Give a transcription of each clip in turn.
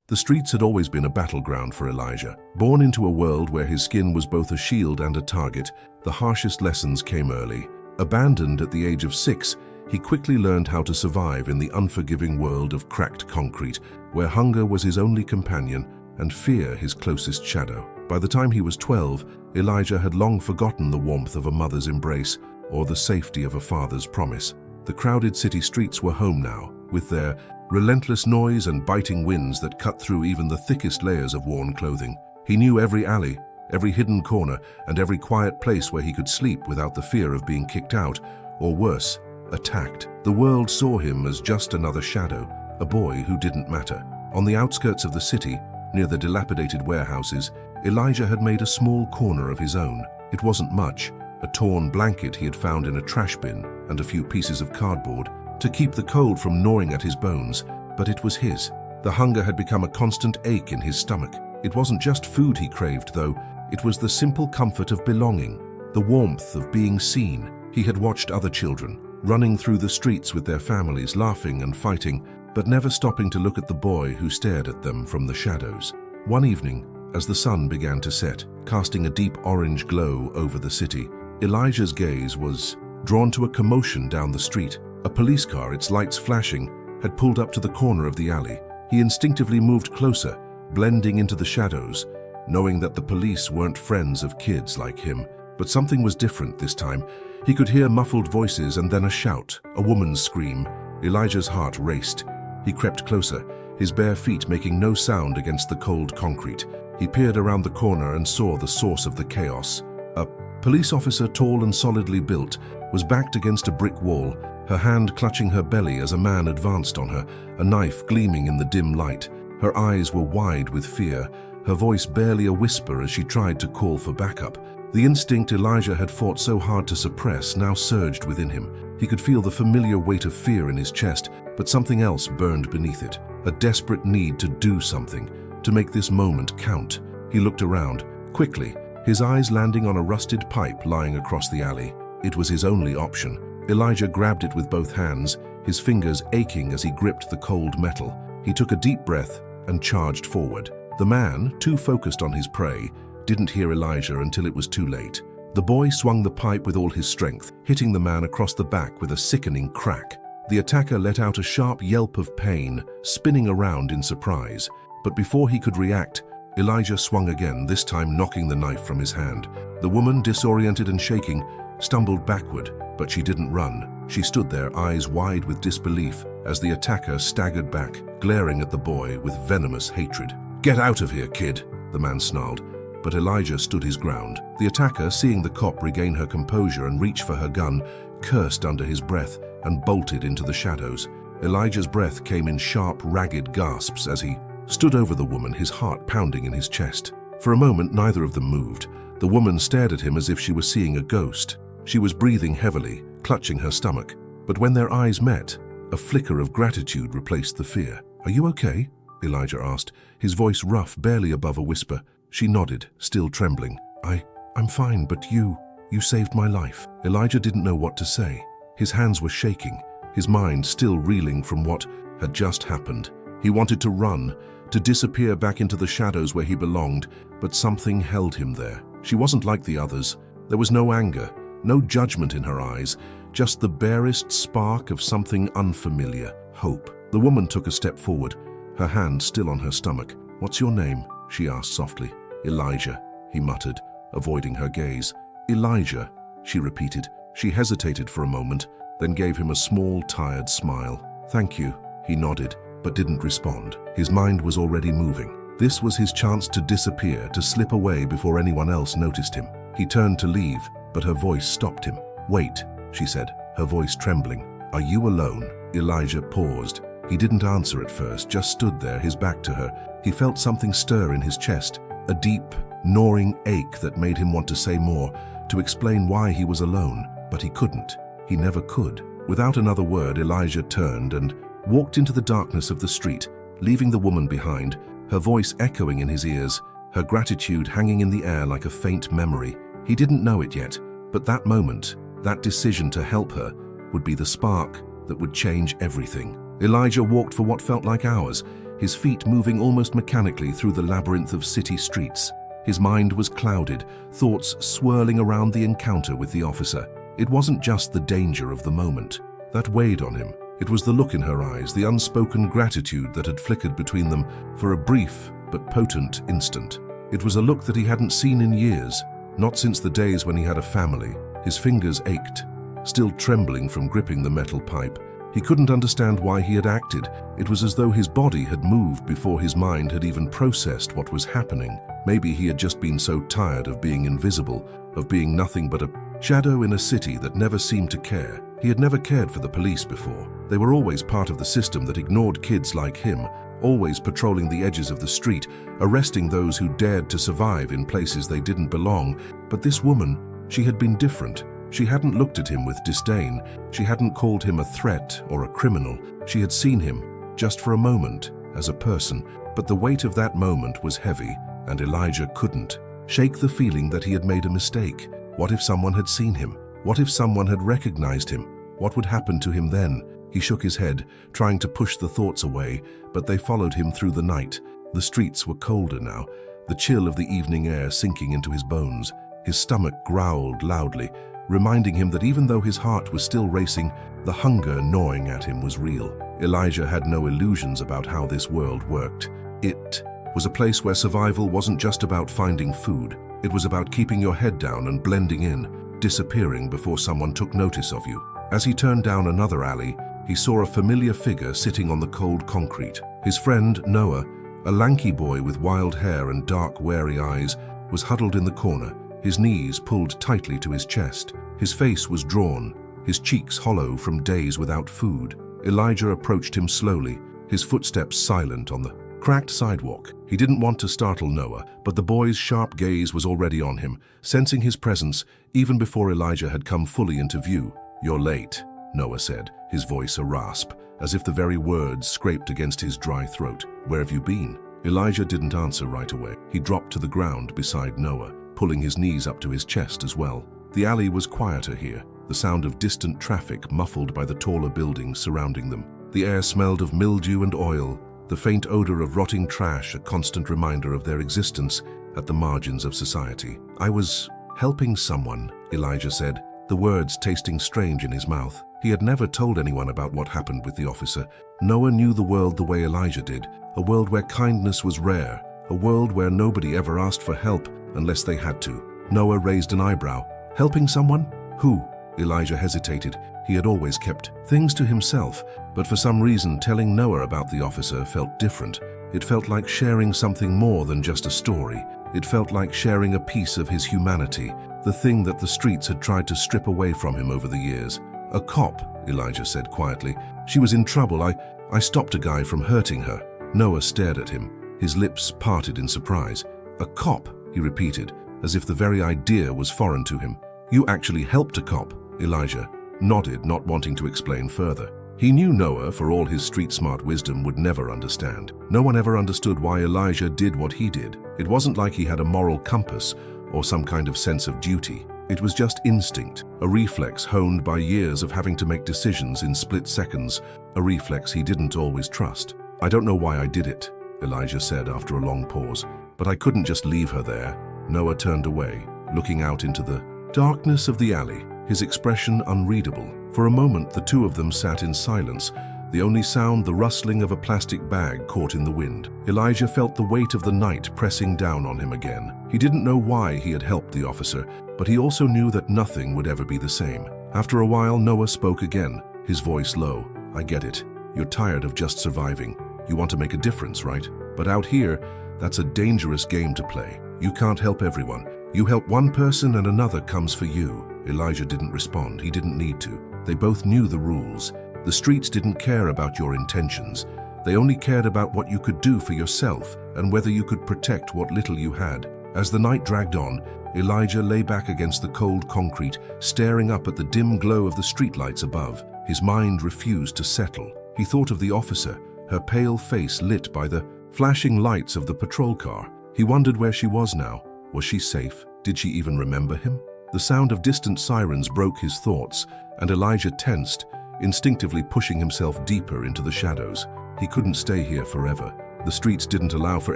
The streets had always been a battleground for Elijah. Born into a world where his skin was both a shield and a target, the harshest lessons came early. Abandoned at the age of 6, he quickly learned how to survive in the unforgiving world of cracked concrete, where hunger was his only companion and fear his closest shadow. By the time he was 12, Elijah had long forgotten the warmth of a mother's embrace or the safety of a father's promise. The crowded city streets were home now, with their relentless noise and biting winds that cut through even the thickest layers of worn clothing. He knew every alley, every hidden corner, and every quiet place where he could sleep without the fear of being kicked out, or worse, attacked. The world saw him as just another shadow, a boy who didn't matter. On the outskirts of the city, near the dilapidated warehouses, Elijah had made a small corner of his own. It wasn't much, a torn blanket he had found in a trash bin and a few pieces of cardboard to keep the cold from gnawing at his bones, but it was his. The hunger had become a constant ache in his stomach. It wasn't just food he craved, though. It was the simple comfort of belonging, the warmth of being seen. He had watched other children, running through the streets with their families, laughing and fighting, but never stopping to look at the boy who stared at them from the shadows. One evening, as the sun began to set, casting a deep orange glow over the city, Elijah's gaze was drawn to a commotion down the street. A police car, its lights flashing, had pulled up to the corner of the alley. He instinctively moved closer, blending into the shadows, knowing that the police weren't friends of kids like him. But something was different this time. He could hear muffled voices and then a shout, a woman's scream. Elijah's heart raced. He crept closer, his bare feet making no sound against the cold concrete. He peered around the corner and saw the source of the chaos. A police officer, tall and solidly built, was backed against a brick wall, her hand clutching her belly as a man advanced on her, a knife gleaming in the dim light. Her eyes were wide with fear, her voice barely a whisper as she tried to call for backup. The instinct Elijah had fought so hard to suppress now surged within him. He could feel the familiar weight of fear in his chest, but something else burned beneath it, a desperate need to do something, to make this moment count. He looked around, quickly, his eyes landing on a rusted pipe lying across the alley. It was his only option. Elijah grabbed it with both hands, his fingers aching as he gripped the cold metal. He took a deep breath and charged forward. The man, too focused on his prey, didn't hear Elijah until it was too late. The boy swung the pipe with all his strength, hitting the man across the back with a sickening crack. The attacker let out a sharp yelp of pain, spinning around in surprise. But before he could react, Elijah swung again, this time knocking the knife from his hand. The woman, disoriented and shaking, stumbled backward, but she didn't run. She stood there, eyes wide with disbelief, as the attacker staggered back, glaring at the boy with venomous hatred. "Get out of here, kid," the man snarled, but Elijah stood his ground. The attacker, seeing the cop regain her composure and reach for her gun, cursed under his breath and bolted into the shadows. Elijah's breath came in sharp, ragged gasps as he stood over the woman, his heart pounding in his chest. For a moment, neither of them moved. The woman stared at him as if she was seeing a ghost. She was breathing heavily, clutching her stomach. But when their eyes met, a flicker of gratitude replaced the fear. "Are you okay?" Elijah asked, his voice rough, barely above a whisper. She nodded, still trembling. I'm fine, but you saved my life." Elijah didn't know what to say. His hands were shaking, his mind still reeling from what had just happened. He wanted to run, to disappear back into the shadows where he belonged, but something held him there. She wasn't like the others. There was no anger, no judgment in her eyes, just the barest spark of something unfamiliar, hope. The woman took a step forward, her hand still on her stomach. "What's your name?" she asked softly. "Elijah," he muttered, avoiding her gaze. "Elijah," she repeated. She hesitated for a moment, then gave him a small, tired smile. "Thank you," he nodded, but didn't respond. His mind was already moving. This was his chance to disappear, to slip away before anyone else noticed him. He turned to leave, but her voice stopped him. "Wait," she said, her voice trembling. "Are you alone?" Elijah paused. He didn't answer at first, just stood there, his back to her. He felt something stir in his chest, a deep, gnawing ache that made him want to say more, to explain why he was alone, but he couldn't. He never could. Without another word, Elijah turned and walked into the darkness of the street, leaving the woman behind, her voice echoing in his ears, her gratitude hanging in the air like a faint memory. He didn't know it yet, but that moment, that decision to help her, would be the spark that would change everything. Elijah walked for what felt like hours, his feet moving almost mechanically through the labyrinth of city streets. His mind was clouded, thoughts swirling around the encounter with the officer. It wasn't just the danger of the moment that weighed on him. It was the look in her eyes, the unspoken gratitude that had flickered between them for a brief but potent instant. It was a look that he hadn't seen in years, not since the days when he had a family. His fingers ached, still trembling from gripping the metal pipe. He couldn't understand why he had acted. It was as though his body had moved before his mind had even processed what was happening. Maybe he had just been so tired of being invisible, of being nothing but a shadow in a city that never seemed to care. He had never cared for the police before. They were always part of the system that ignored kids like him, always patrolling the edges of the street, arresting those who dared to survive in places they didn't belong. But this woman, she had been different. She hadn't looked at him with disdain. She hadn't called him a threat or a criminal. She had seen him, just for a moment, as a person. But the weight of that moment was heavy, and Elijah couldn't shake the feeling that he had made a mistake. What if someone had seen him? What if someone had recognized him? What would happen to him then? He shook his head, trying to push the thoughts away, but they followed him through the night. The streets were colder now, the chill of the evening air sinking into his bones. His stomach growled loudly, reminding him that even though his heart was still racing, the hunger gnawing at him was real. Elijah had no illusions about how this world worked. It was a place where survival wasn't just about finding food. It was about keeping your head down and blending in, disappearing before someone took notice of you. As he turned down another alley, he saw a familiar figure sitting on the cold concrete. His friend, Noah, a lanky boy with wild hair and dark, wary eyes, was huddled in the corner, his knees pulled tightly to his chest. His face was drawn, his cheeks hollow from days without food. Elijah approached him slowly, his footsteps silent on the cracked sidewalk. He didn't want to startle Noah, but the boy's sharp gaze was already on him, sensing his presence even before Elijah had come fully into view. "You're late," Noah said, his voice a rasp, as if the very words scraped against his dry throat. "Where have you been?" Elijah didn't answer right away. He dropped to the ground beside Noah, pulling his knees up to his chest as well. The alley was quieter here, the sound of distant traffic muffled by the taller buildings surrounding them. The air smelled of mildew and oil, the faint odor of rotting trash a constant reminder of their existence at the margins of society. "I was helping someone," Elijah said, the words tasting strange in his mouth. He had never told anyone about what happened with the officer. Noah knew the world the way Elijah did, a world where kindness was rare, a world where nobody ever asked for help unless they had to. Noah raised an eyebrow. "Helping someone? Who?" Elijah hesitated. He had always kept things to himself, but for some reason telling Noah about the officer felt different. It felt like sharing something more than just a story. It felt like sharing a piece of his humanity, the thing that the streets had tried to strip away from him over the years. "A cop," Elijah said quietly. "She was in trouble. I stopped a guy from hurting her." Noah stared at him, his lips parted in surprise. "A cop," he repeated, as if the very idea was foreign to him. "You actually helped a cop?" Elijah nodded, not wanting to explain further. He knew Noah, for all his street-smart wisdom, would never understand. No one ever understood why Elijah did what he did. It wasn't like he had a moral compass or some kind of sense of duty. It was just instinct, a reflex honed by years of having to make decisions in split seconds, a reflex he didn't always trust. "I don't know why I did it," Elijah said after a long pause, "but I couldn't just leave her there." Noah turned away, looking out into the darkness of the alley, his expression unreadable. For a moment, the two of them sat in silence, the only sound the rustling of a plastic bag caught in the wind. Elijah felt the weight of the night pressing down on him again. He didn't know why he had helped the officer, but he also knew that nothing would ever be the same. After a while, Noah spoke again, his voice low. "I get it. You're tired of just surviving. You want to make a difference, right? But out here, that's a dangerous game to play. You can't help everyone. You help one person and another comes for you." Elijah didn't respond. He didn't need to. They both knew the rules. The streets didn't care about your intentions. They only cared about what you could do for yourself and whether you could protect what little you had. As the night dragged on, Elijah lay back against the cold concrete, staring up at the dim glow of the streetlights above. His mind refused to settle. He thought of the officer, her pale face lit by the flashing lights of the patrol car. He wondered where she was now. Was she safe? Did she even remember him? The sound of distant sirens broke his thoughts, and Elijah tensed, instinctively pushing himself deeper into the shadows. He couldn't stay here forever. The streets didn't allow for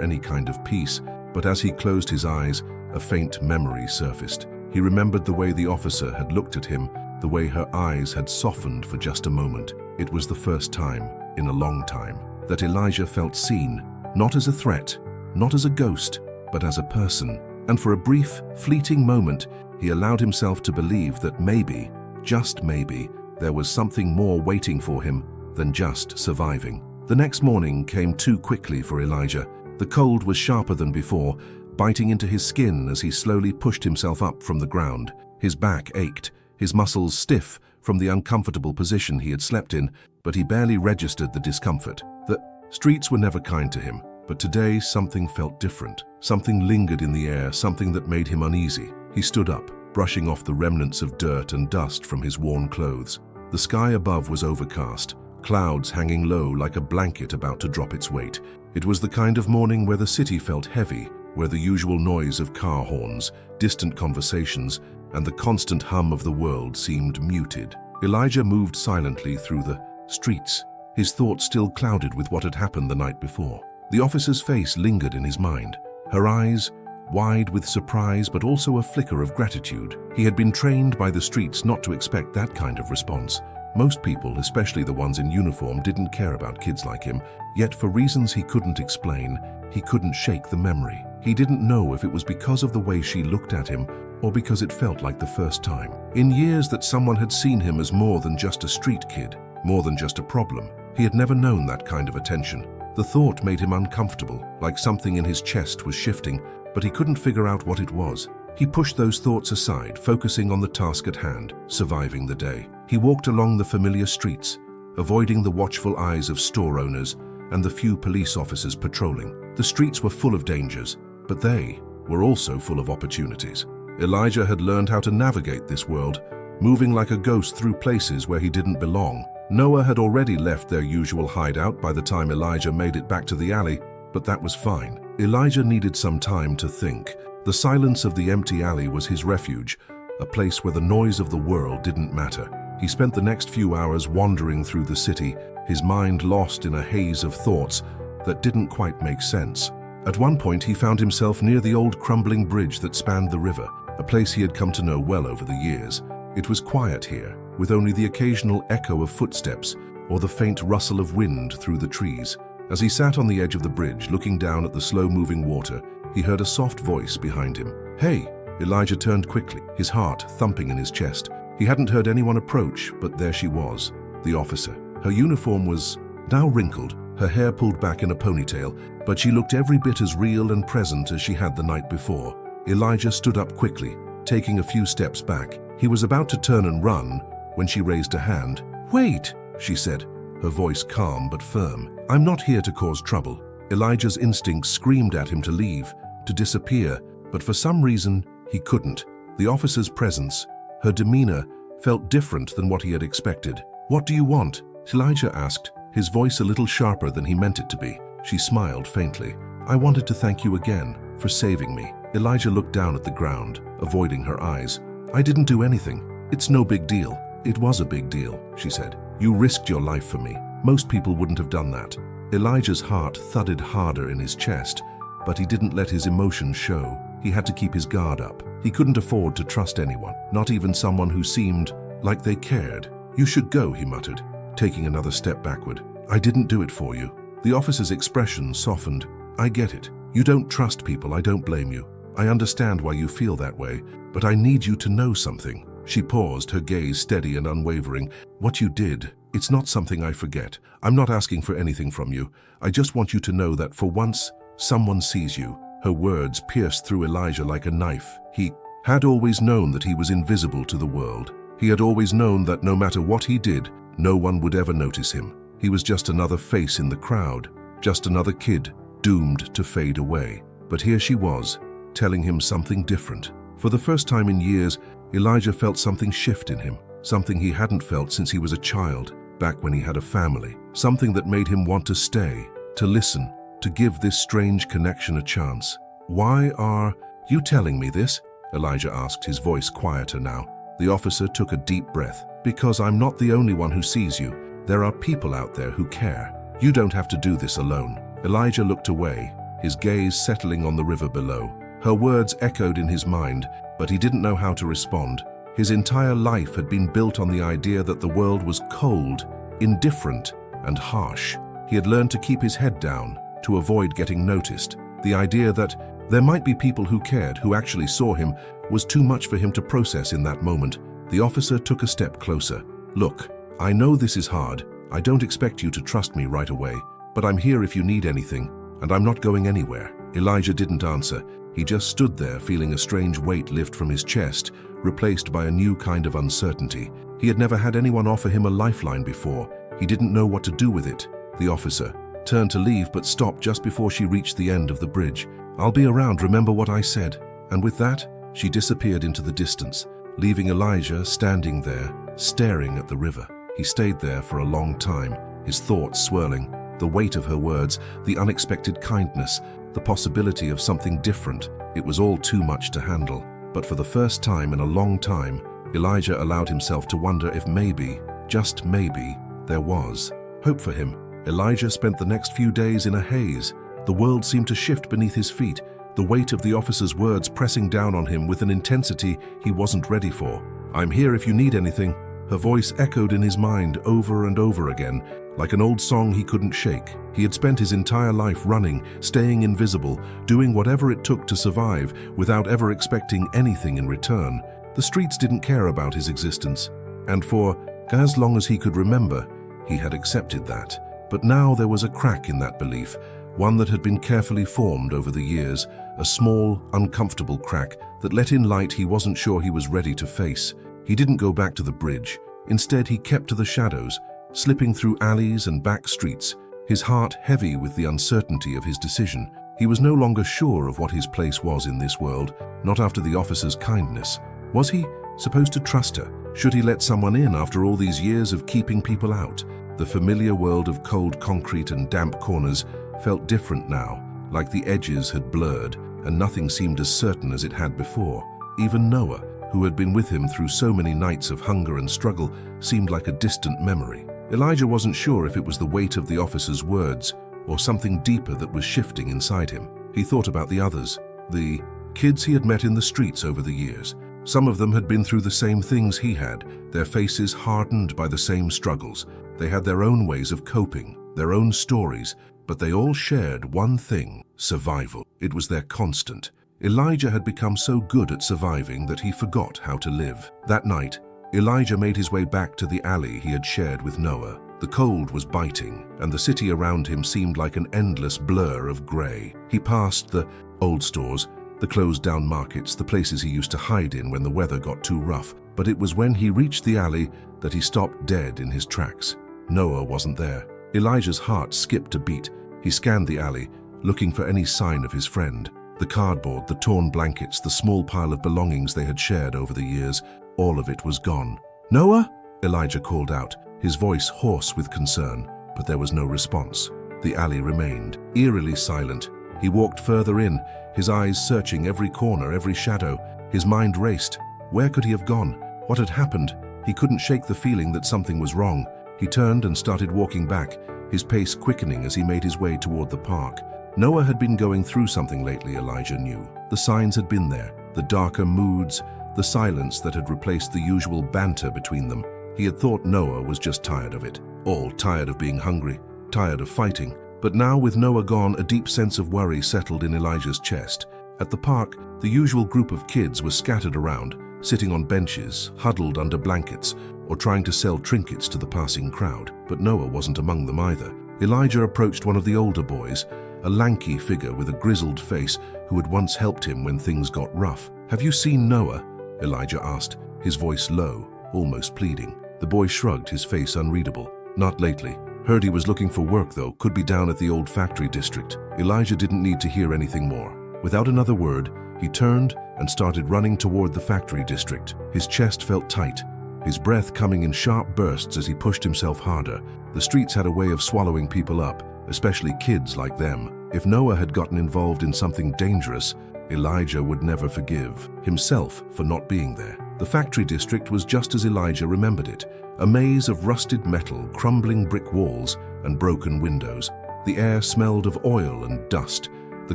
any kind of peace, but as he closed his eyes, a faint memory surfaced. He remembered the way the officer had looked at him, the way her eyes had softened for just a moment. It was the first time, in a long time, that Elijah felt seen, not as a threat, not as a ghost, but as a person. And for a brief, fleeting moment, he allowed himself to believe that maybe, just maybe, there was something more waiting for him than just surviving. The next morning came too quickly for Elijah. The cold was sharper than before, biting into his skin as he slowly pushed himself up from the ground. His back ached, his muscles stiff from the uncomfortable position he had slept in, but he barely registered the discomfort. The streets were never kind to him, but today something felt different. Something lingered in the air, something that made him uneasy. He stood up, brushing off the remnants of dirt and dust from his worn clothes. The sky above was overcast, clouds hanging low like a blanket about to drop its weight. It was the kind of morning where the city felt heavy, where the usual noise of car horns, distant conversations, and the constant hum of the world seemed muted. Elijah moved silently through the streets, his thoughts still clouded with what had happened the night before. The officer's face lingered in his mind, her eyes wide with surprise but also a flicker of gratitude. He had been trained by the streets not to expect that kind of response. Most people, especially the ones in uniform, didn't care about kids like him, yet for reasons he couldn't explain, he couldn't shake the memory. He didn't know if it was because of the way she looked at him or because it felt like the first time in years that someone had seen him as more than just a street kid, more than just a problem. He had never known that kind of attention. The thought made him uncomfortable, like something in his chest was shifting, but he couldn't figure out what it was. He pushed those thoughts aside, focusing on the task at hand, surviving the day. He walked along the familiar streets, avoiding the watchful eyes of store owners and the few police officers patrolling. The streets were full of dangers, but they were also full of opportunities. Elijah had learned how to navigate this world, moving like a ghost through places where he didn't belong. Noah had already left their usual hideout by the time Elijah made it back to the alley, but that was fine. Elijah needed some time to think. The silence of the empty alley was his refuge, a place where the noise of the world didn't matter. He spent the next few hours wandering through the city, his mind lost in a haze of thoughts that didn't quite make sense. At one point, he found himself near the old crumbling bridge that spanned the river, a place he had come to know well over the years. It was quiet here, with only the occasional echo of footsteps or the faint rustle of wind through the trees. As he sat on the edge of the bridge, looking down at the slow-moving water, he heard a soft voice behind him. "Hey!" Elijah turned quickly, his heart thumping in his chest. He hadn't heard anyone approach, but there she was, the officer. Her uniform was now wrinkled, her hair pulled back in a ponytail, but she looked every bit as real and present as she had the night before. Elijah stood up quickly, taking a few steps back. He was about to turn and run when she raised a hand. "Wait," she said, her voice calm but firm. "I'm not here to cause trouble." Elijah's instincts screamed at him to leave, to disappear, but for some reason, he couldn't. The officer's presence, her demeanor, felt different than what he had expected. "What do you want?" Elijah asked, his voice a little sharper than he meant it to be. She smiled faintly. "I wanted to thank you again for saving me." Elijah looked down at the ground, avoiding her eyes. "I didn't do anything. It's no big deal." "It was a big deal," she said. "You risked your life for me. Most people wouldn't have done that." Elijah's heart thudded harder in his chest, but he didn't let his emotions show. He had to keep his guard up. He couldn't afford to trust anyone, not even someone who seemed like they cared. "You should go," he muttered, taking another step backward. "I didn't do it for you." The officer's expression softened. "I get it. You don't trust people. I don't blame you. I understand why you feel that way, but I need you to know something." She paused, her gaze steady and unwavering. "What you did, it's not something I forget. I'm not asking for anything from you. I just want you to know that for once, someone sees you." Her words pierced through Elijah like a knife. He had always known that he was invisible to the world. He had always known that no matter what he did, no one would ever notice him. He was just another face in the crowd, just another kid, doomed to fade away. But here she was, telling him something different. For the first time in years, Elijah felt something shift in him, something he hadn't felt since he was a child, back when he had a family, something that made him want to stay, to listen, to give this strange connection a chance. "Why are you telling me this?" Elijah asked, his voice quieter now. The officer took a deep breath. "Because I'm not the only one who sees you. There are people out there who care. You don't have to do this alone." Elijah looked away, his gaze settling on the river below. Her words echoed in his mind, but he didn't know how to respond. His entire life had been built on the idea that the world was cold, indifferent, and harsh. He had learned to keep his head down, to avoid getting noticed. The idea that there might be people who cared, who actually saw him, was too much for him to process in that moment. The officer took a step closer. "Look, I know this is hard. I don't expect you to trust me right away, but I'm here if you need anything, and I'm not going anywhere." Elijah didn't answer. He just stood there, feeling a strange weight lift from his chest, replaced by a new kind of uncertainty. He had never had anyone offer him a lifeline before. He didn't know what to do with it. The officer turned to leave but stopped just before she reached the end of the bridge. "I'll be around, remember what I said." And with that, she disappeared into the distance, leaving Elijah standing there, staring at the river. He stayed there for a long time, his thoughts swirling. The weight of her words, the unexpected kindness, the possibility of something different. It was all too much to handle. But for the first time in a long time, Elijah allowed himself to wonder if maybe, just maybe, there was hope for him. Elijah spent the next few days in a haze. The world seemed to shift beneath his feet, the weight of the officer's words pressing down on him with an intensity he wasn't ready for. "I'm here if you need anything." Her voice echoed in his mind over and over again, like an old song he couldn't shake. He had spent his entire life running, staying invisible, doing whatever it took to survive, without ever expecting anything in return. The streets didn't care about his existence, and for as long as he could remember, he had accepted that. But now there was a crack in that belief, one that had been carefully formed over the years, a small, uncomfortable crack that let in light he wasn't sure he was ready to face. He didn't go back to the bridge. Instead, he kept to the shadows, slipping through alleys and back streets, his heart heavy with the uncertainty of his decision. He was no longer sure of what his place was in this world, not after the officer's kindness. Was he supposed to trust her? Should he let someone in after all these years of keeping people out? The familiar world of cold concrete and damp corners felt different now, like the edges had blurred, and nothing seemed as certain as it had before. Even Noah, who had been with him through so many nights of hunger and struggle, seemed like a distant memory. Elijah wasn't sure if it was the weight of the officer's words or something deeper that was shifting inside him. He thought about the others, the kids he had met in the streets over the years. Some of them had been through the same things he had, their faces hardened by the same struggles. They had their own ways of coping, their own stories, but they all shared one thing: survival. It was their constant. Elijah had become so good at surviving that he forgot how to live. That night, Elijah made his way back to the alley he had shared with Noah. The cold was biting, and the city around him seemed like an endless blur of grey. He passed the old stores, the closed-down markets, the places he used to hide in when the weather got too rough. But it was when he reached the alley that he stopped dead in his tracks. Noah wasn't there. Elijah's heart skipped a beat. He scanned the alley, looking for any sign of his friend. The cardboard, the torn blankets, the small pile of belongings they had shared over the years, all of it was gone. "Noah?" Elijah called out, his voice hoarse with concern, but there was no response. The alley remained eerily silent. He walked further in, his eyes searching every corner, every shadow. His mind raced. Where could he have gone? What had happened? He couldn't shake the feeling that something was wrong. He turned and started walking back, his pace quickening as he made his way toward the park. Noah had been going through something lately, Elijah knew. The signs had been there, the darker moods, the silence that had replaced the usual banter between them. He had thought Noah was just tired of it, all tired of being hungry, tired of fighting. But now, with Noah gone, a deep sense of worry settled in Elijah's chest. At the park, the usual group of kids was scattered around, sitting on benches, huddled under blankets, or trying to sell trinkets to the passing crowd. But Noah wasn't among them either. Elijah approached one of the older boys, a lanky figure with a grizzled face who had once helped him when things got rough. "Have you seen Noah?" Elijah asked, his voice low, almost pleading. The boy shrugged, his face unreadable. "Not lately. Heard he was looking for work though, could be down at the old factory district." Elijah didn't need to hear anything more. Without another word, he turned and started running toward the factory district. His chest felt tight, his breath coming in sharp bursts as he pushed himself harder. The streets had a way of swallowing people up, especially kids like them. If Noah had gotten involved in something dangerous, Elijah would never forgive himself for not being there. The factory district was just as Elijah remembered it, a maze of rusted metal, crumbling brick walls, and broken windows. The air smelled of oil and dust, the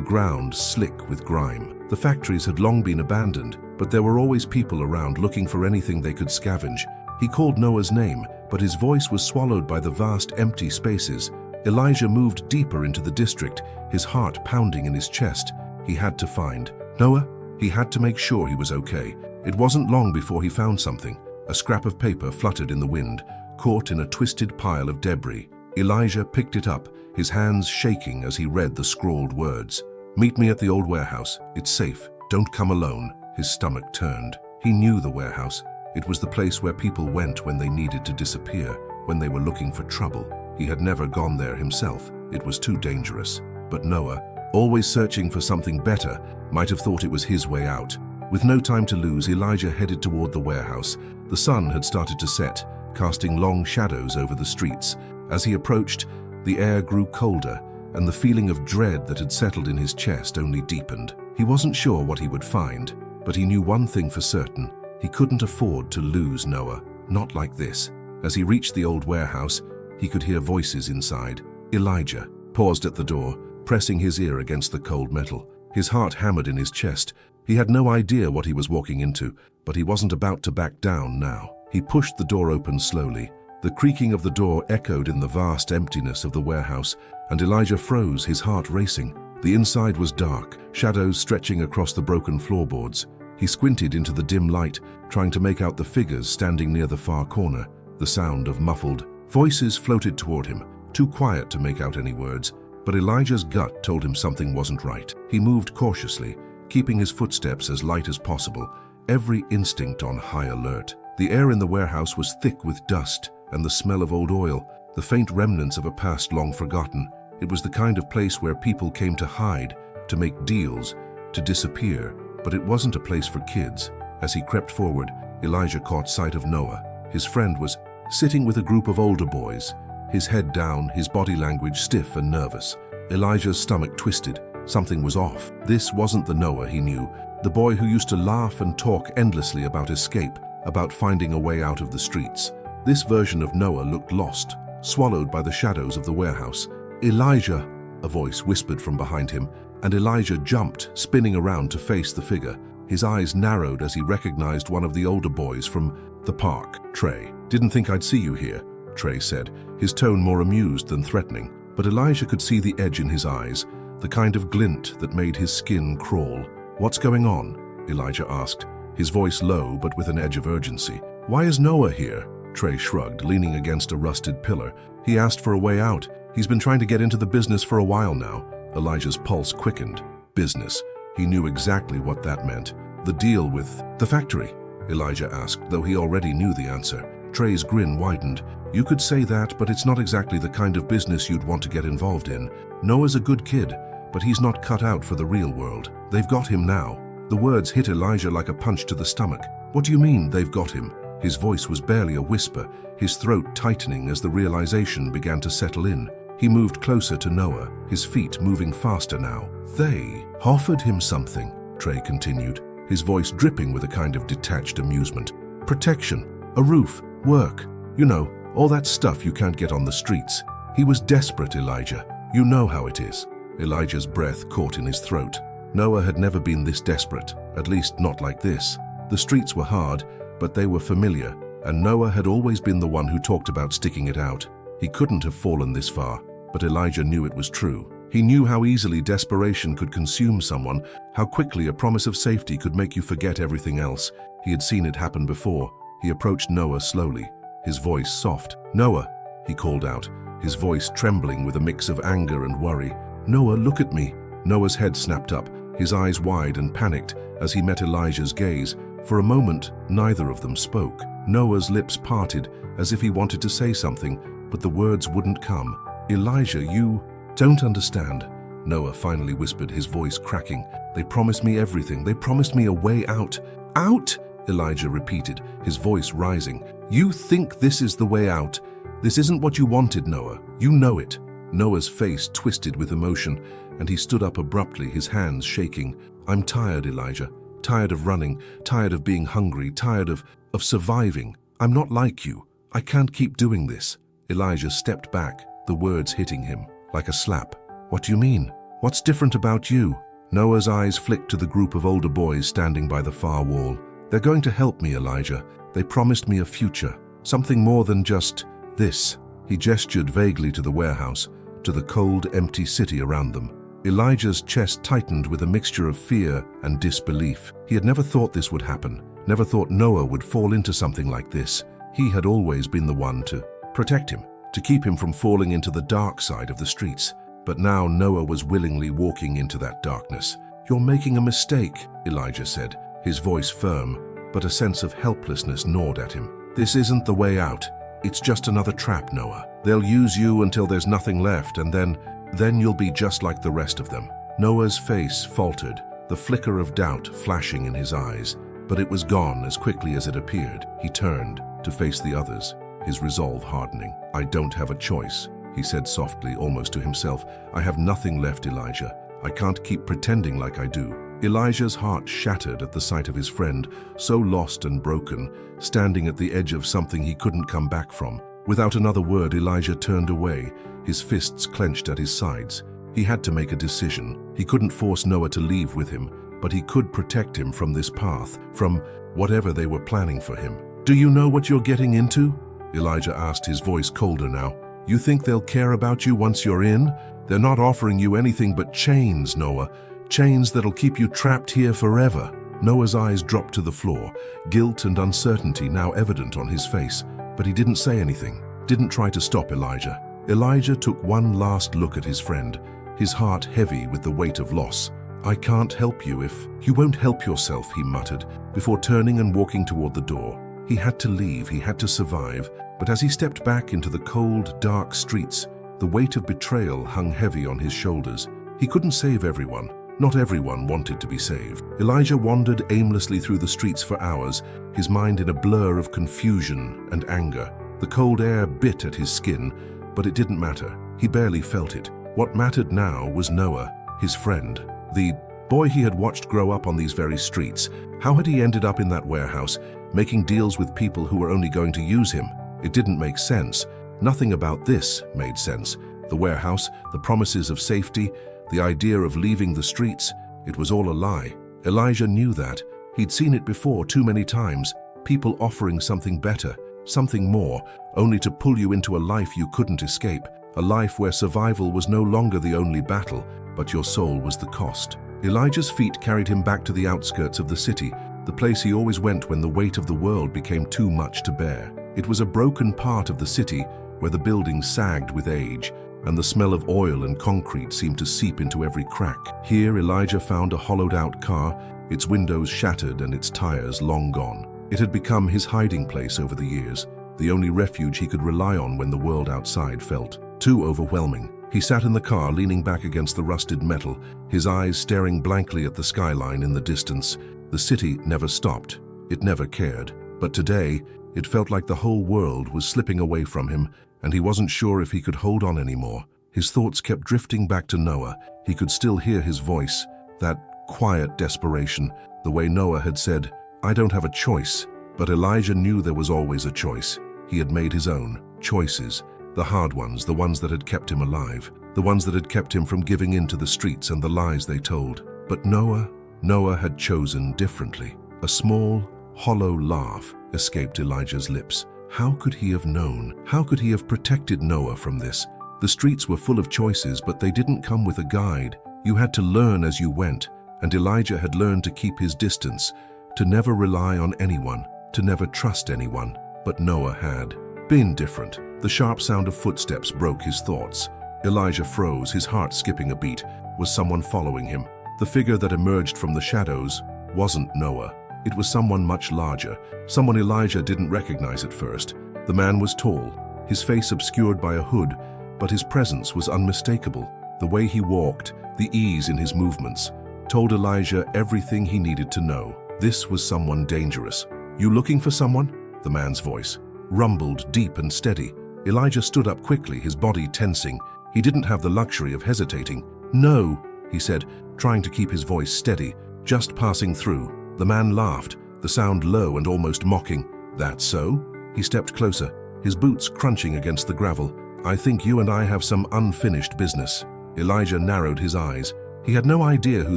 ground slick with grime. The factories had long been abandoned, but there were always people around looking for anything they could scavenge. He called Noah's name, but his voice was swallowed by the vast empty spaces. Elijah moved deeper into the district, his heart pounding in his chest. He had to find Noah. He had to make sure he was okay. It wasn't long before he found something. A scrap of paper fluttered in the wind, caught in a twisted pile of debris. Elijah picked it up, his hands shaking as he read the scrawled words. "Meet me at the old warehouse. It's safe. Don't come alone." His stomach turned. He knew the warehouse. It was the place where people went when they needed to disappear, when they were looking for trouble. He had never gone there himself. It was too dangerous. But Noah, always searching for something better, might have thought it was his way out. With no time to lose, Elijah headed toward the warehouse. The sun had started to set, casting long shadows over the streets. As he approached, the air grew colder, and the feeling of dread that had settled in his chest only deepened. He wasn't sure what he would find, but he knew one thing for certain. He couldn't afford to lose Noah. Not like this. As he reached the old warehouse, he could hear voices inside. Elijah paused at the door, pressing his ear against the cold metal. His heart hammered in his chest. He had no idea what he was walking into, but he wasn't about to back down now. He pushed the door open slowly. The creaking of the door echoed in the vast emptiness of the warehouse, and Elijah froze, his heart racing. The inside was dark, shadows stretching across the broken floorboards. He squinted into the dim light, trying to make out the figures standing near the far corner. The sound of muffled voices floated toward him, too quiet to make out any words, but Elijah's gut told him something wasn't right. He moved cautiously, keeping his footsteps as light as possible, every instinct on high alert. The air in the warehouse was thick with dust and the smell of old oil, the faint remnants of a past long forgotten. It was the kind of place where people came to hide, to make deals, to disappear, but it wasn't a place for kids. As he crept forward, Elijah caught sight of Noah. His friend was sitting with a group of older boys, his head down, his body language stiff and nervous. Elijah's stomach twisted. Something was off. This wasn't the Noah he knew, the boy who used to laugh and talk endlessly about escape, about finding a way out of the streets. This version of Noah looked lost, swallowed by the shadows of the warehouse. "Elijah," a voice whispered from behind him, and Elijah jumped, spinning around to face the figure. His eyes narrowed as he recognized one of the older boys from the park. "Trey, didn't think I'd see you here," Trey said, his tone more amused than threatening. But Elijah could see the edge in his eyes, the kind of glint that made his skin crawl. "What's going on?" Elijah asked, his voice low but with an edge of urgency. "Why is Noah here?" Trey shrugged, leaning against a rusted pillar. "He asked for a way out. He's been trying to get into the business for a while now." Elijah's pulse quickened. Business. He knew exactly what that meant. The deal with the factory? Elijah asked, though he already knew the answer. Trey's grin widened. "You could say that, but it's not exactly the kind of business you'd want to get involved in. Noah's a good kid, but he's not cut out for the real world. They've got him now." The words hit Elijah like a punch to the stomach. "What do you mean, they've got him?" His voice was barely a whisper, his throat tightening as the realization began to settle in. He moved closer to Noah, his feet moving faster now. "They offered him something," Trey continued, his voice dripping with a kind of detached amusement. "Protection, a roof, work, you know, all that stuff you can't get on the streets. He was desperate, Elijah. You know how it is." Elijah's breath caught in his throat. Noah had never been this desperate, at least not like this. The streets were hard, but they were familiar, and Noah had always been the one who talked about sticking it out. He couldn't have fallen this far, but Elijah knew it was true. He knew how easily desperation could consume someone, how quickly a promise of safety could make you forget everything else. He had seen it happen before. He approached Noah slowly, his voice soft. "Noah," he called out, his voice trembling with a mix of anger and worry. "Noah, look at me." Noah's head snapped up, his eyes wide and panicked as he met Elijah's gaze. For a moment, neither of them spoke. Noah's lips parted as if he wanted to say something, but the words wouldn't come. "Elijah, you don't understand," Noah finally whispered, his voice cracking. "They promised me everything. They promised me a way out." "Out?" Elijah repeated, his voice rising. "You think this is the way out? This isn't what you wanted, Noah. You know it." Noah's face twisted with emotion, and he stood up abruptly, his hands shaking. "I'm tired, Elijah. Tired of running, tired of being hungry, tired of surviving. I'm not like you. I can't keep doing this." Elijah stepped back, the words hitting him. like a slap. What do you mean? What's different about you? Noah's eyes flicked to the group of older boys standing by the far wall. They're going to help me, Elijah. They promised me a future, something more than just this. He gestured vaguely to the warehouse, to the cold, empty city around them. Elijah's chest tightened with a mixture of fear and disbelief. He had never thought this would happen, never thought Noah would fall into something like this. He had always been the one to protect him, to keep him from falling into the dark side of the streets. But now Noah was willingly walking into that darkness. "You're making a mistake," Elijah said, his voice firm, but a sense of helplessness gnawed at him. "This isn't the way out. It's just another trap, Noah. They'll use you until there's nothing left, and then you'll be just like the rest of them." Noah's face faltered, the flicker of doubt flashing in his eyes, but it was gone as quickly as it appeared. He turned to face the others, his resolve hardening. "I don't have a choice," he said softly, almost to himself. "I have nothing left, Elijah. I can't keep pretending like I do." Elijah's heart shattered at the sight of his friend, so lost and broken, standing at the edge of something he couldn't come back from. Without another word, Elijah turned away, his fists clenched at his sides. He had to make a decision. He couldn't force Noah to leave with him, but he could protect him from this path, from whatever they were planning for him. "Do you know what you're getting into?" Elijah asked, his voice colder now. "You think they'll care about you once you're in? They're not offering you anything but chains, Noah. Chains that'll keep you trapped here forever." Noah's eyes dropped to the floor, guilt and uncertainty now evident on his face. But he didn't say anything, didn't try to stop Elijah. Elijah took one last look at his friend, his heart heavy with the weight of loss. "I can't help you if you won't help yourself," he muttered, before turning and walking toward the door. He had to leave, he had to survive, but as he stepped back into the cold, dark streets, the weight of betrayal hung heavy on his shoulders. He couldn't save everyone. Not everyone wanted to be saved. Elijah wandered aimlessly through the streets for hours, his mind in a blur of confusion and anger. The cold air bit at his skin, but it didn't matter. He barely felt it. What mattered now was Noah, his friend, the boy he had watched grow up on these very streets. How had he ended up in that warehouse, making deals with people who were only going to use him? It didn't make sense. Nothing about this made sense. The warehouse, the promises of safety, the idea of leaving the streets, it was all a lie. Elijah knew that. He'd seen it before too many times. People offering something better, something more, only to pull you into a life you couldn't escape. A life where survival was no longer the only battle, but your soul was the cost. Elijah's feet carried him back to the outskirts of the city, the place he always went when the weight of the world became too much to bear. It was a broken part of the city where the buildings sagged with age, and the smell of oil and concrete seemed to seep into every crack. Here Elijah found a hollowed-out car, its windows shattered and its tires long gone. It had become his hiding place over the years, the only refuge he could rely on when the world outside felt too overwhelming. He sat in the car, leaning back against the rusted metal, his eyes staring blankly at the skyline in the distance. The city never stopped. It never cared. But today, it felt like the whole world was slipping away from him, and he wasn't sure if he could hold on anymore. His thoughts kept drifting back to Noah. He could still hear his voice, that quiet desperation, the way Noah had said, "I don't have a choice." But Elijah knew there was always a choice. He had made his own choices, the hard ones, the ones that had kept him alive, the ones that had kept him from giving in to the streets and the lies they told. But Noah had chosen differently. A small, hollow laugh escaped Elijah's lips. How could he have known? How could he have protected Noah from this? The streets were full of choices, but they didn't come with a guide. You had to learn as you went, and Elijah had learned to keep his distance, to never rely on anyone, to never trust anyone. But Noah had been different. The sharp sound of footsteps broke his thoughts. Elijah froze, his heart skipping a beat. Was someone following him? The figure that emerged from the shadows wasn't Noah. It was someone much larger, someone Elijah didn't recognize at first. The man was tall, his face obscured by a hood, but his presence was unmistakable. The way he walked, the ease in his movements, told Elijah everything he needed to know. This was someone dangerous. "You looking for someone?" The man's voice rumbled deep and steady. Elijah stood up quickly, his body tensing. He didn't have the luxury of hesitating. "No," he said, trying to keep his voice steady, "just passing through." The man laughed, the sound low and almost mocking. "That so?" He stepped closer, his boots crunching against the gravel. I think you and I have some unfinished business." Elijah narrowed his eyes. He had no idea who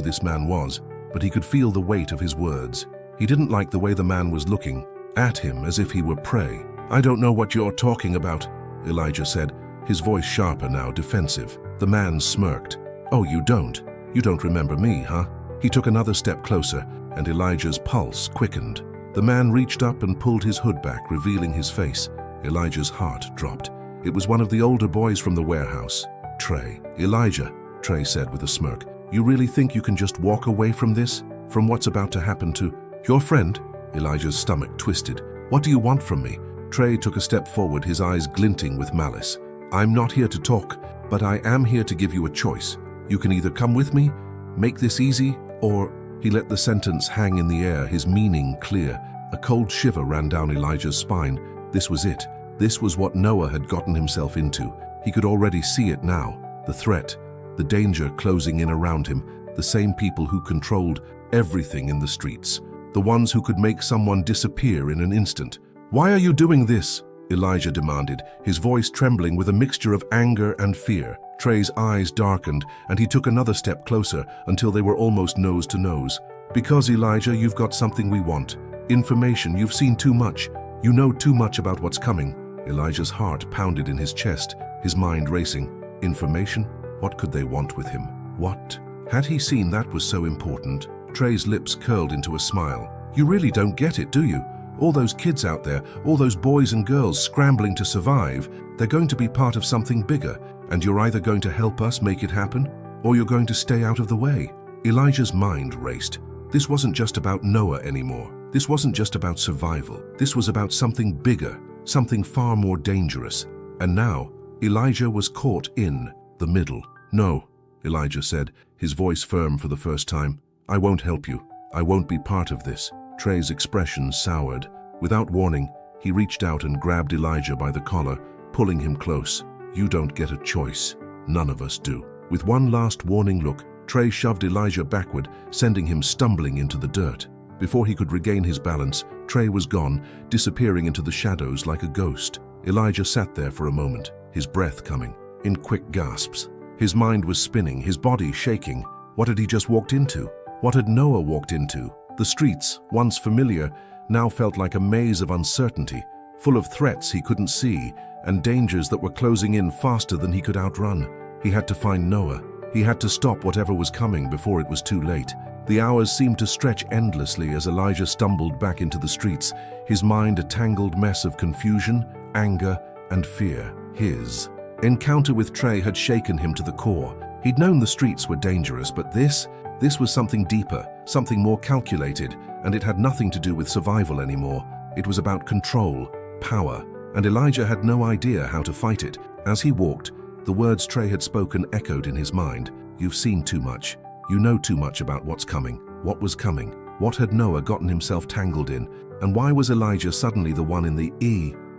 this man was, but he could feel the weight of his words. He didn't like the way the man was looking at him as if he were prey. "I don't know what you're talking about," Elijah said, his voice sharper now, defensive. The man smirked. "Oh, you don't? You don't remember me, huh?" He took another step closer, and Elijah's pulse quickened. The man reached up and pulled his hood back, revealing his face. Elijah's heart dropped. It was one of the older boys from the warehouse. "Trey." "Elijah," Trey said with a smirk, "you really think you can just walk away from this? From what's about to happen to your friend?" Elijah's stomach twisted. "What do you want from me?" Trey took a step forward, his eyes glinting with malice. "I'm not here to talk, but I am here to give you a choice. You can either come with me, make this easy, or..." He let the sentence hang in the air, his meaning clear. A cold shiver ran down Elijah's spine. This was it. This was what Noah had gotten himself into. He could already see it now. The threat, the danger closing in around him, the same people who controlled everything in the streets. The ones who could make someone disappear in an instant. "Why are you doing this?" Elijah demanded, his voice trembling with a mixture of anger and fear. Trey's eyes darkened, and he took another step closer until they were almost nose to nose. "Because, Elijah, you've got something we want. Information. You've seen too much. You know too much about what's coming." Elijah's heart pounded in his chest, his mind racing. Information? What could they want with him? What? Had he seen that was so important? Trey's lips curled into a smile. "You really don't get it, do you? All those kids out there, all those boys and girls scrambling to survive, they're going to be part of something bigger, and you're either going to help us make it happen, or you're going to stay out of the way." Elijah's mind raced. This wasn't just about Noah anymore. This wasn't just about survival. This was about something bigger, something far more dangerous. And now, Elijah was caught in the middle. "No," Elijah said, his voice firm for the first time. "I won't help you. I won't be part of this." Trey's expression soured. Without warning, he reached out and grabbed Elijah by the collar, pulling him close. "You don't get a choice. None of us do." With one last warning look, Trey shoved Elijah backward, sending him stumbling into the dirt. Before he could regain his balance, Trey was gone, disappearing into the shadows like a ghost. Elijah sat there for a moment, his breath coming in quick gasps. His mind was spinning, his body shaking. What had he just walked into? What had Noah walked into? The streets, once familiar, now felt like a maze of uncertainty, full of threats he couldn't see and dangers that were closing in faster than he could outrun. He had to find Noah. He had to stop whatever was coming before it was too late. The hours seemed to stretch endlessly as Elijah stumbled back into the streets, his mind a tangled mess of confusion, anger, and fear. His encounter with Trey had shaken him to the core. He'd known the streets were dangerous, but this was something deeper, something more calculated, and it had nothing to do with survival anymore. It was about control, power, and Elijah had no idea how to fight it. As he walked, the words Trey had spoken echoed in his mind. "You've seen too much. You know too much about what's coming." What was coming? What had Noah gotten himself tangled in? And why was Elijah suddenly the one in the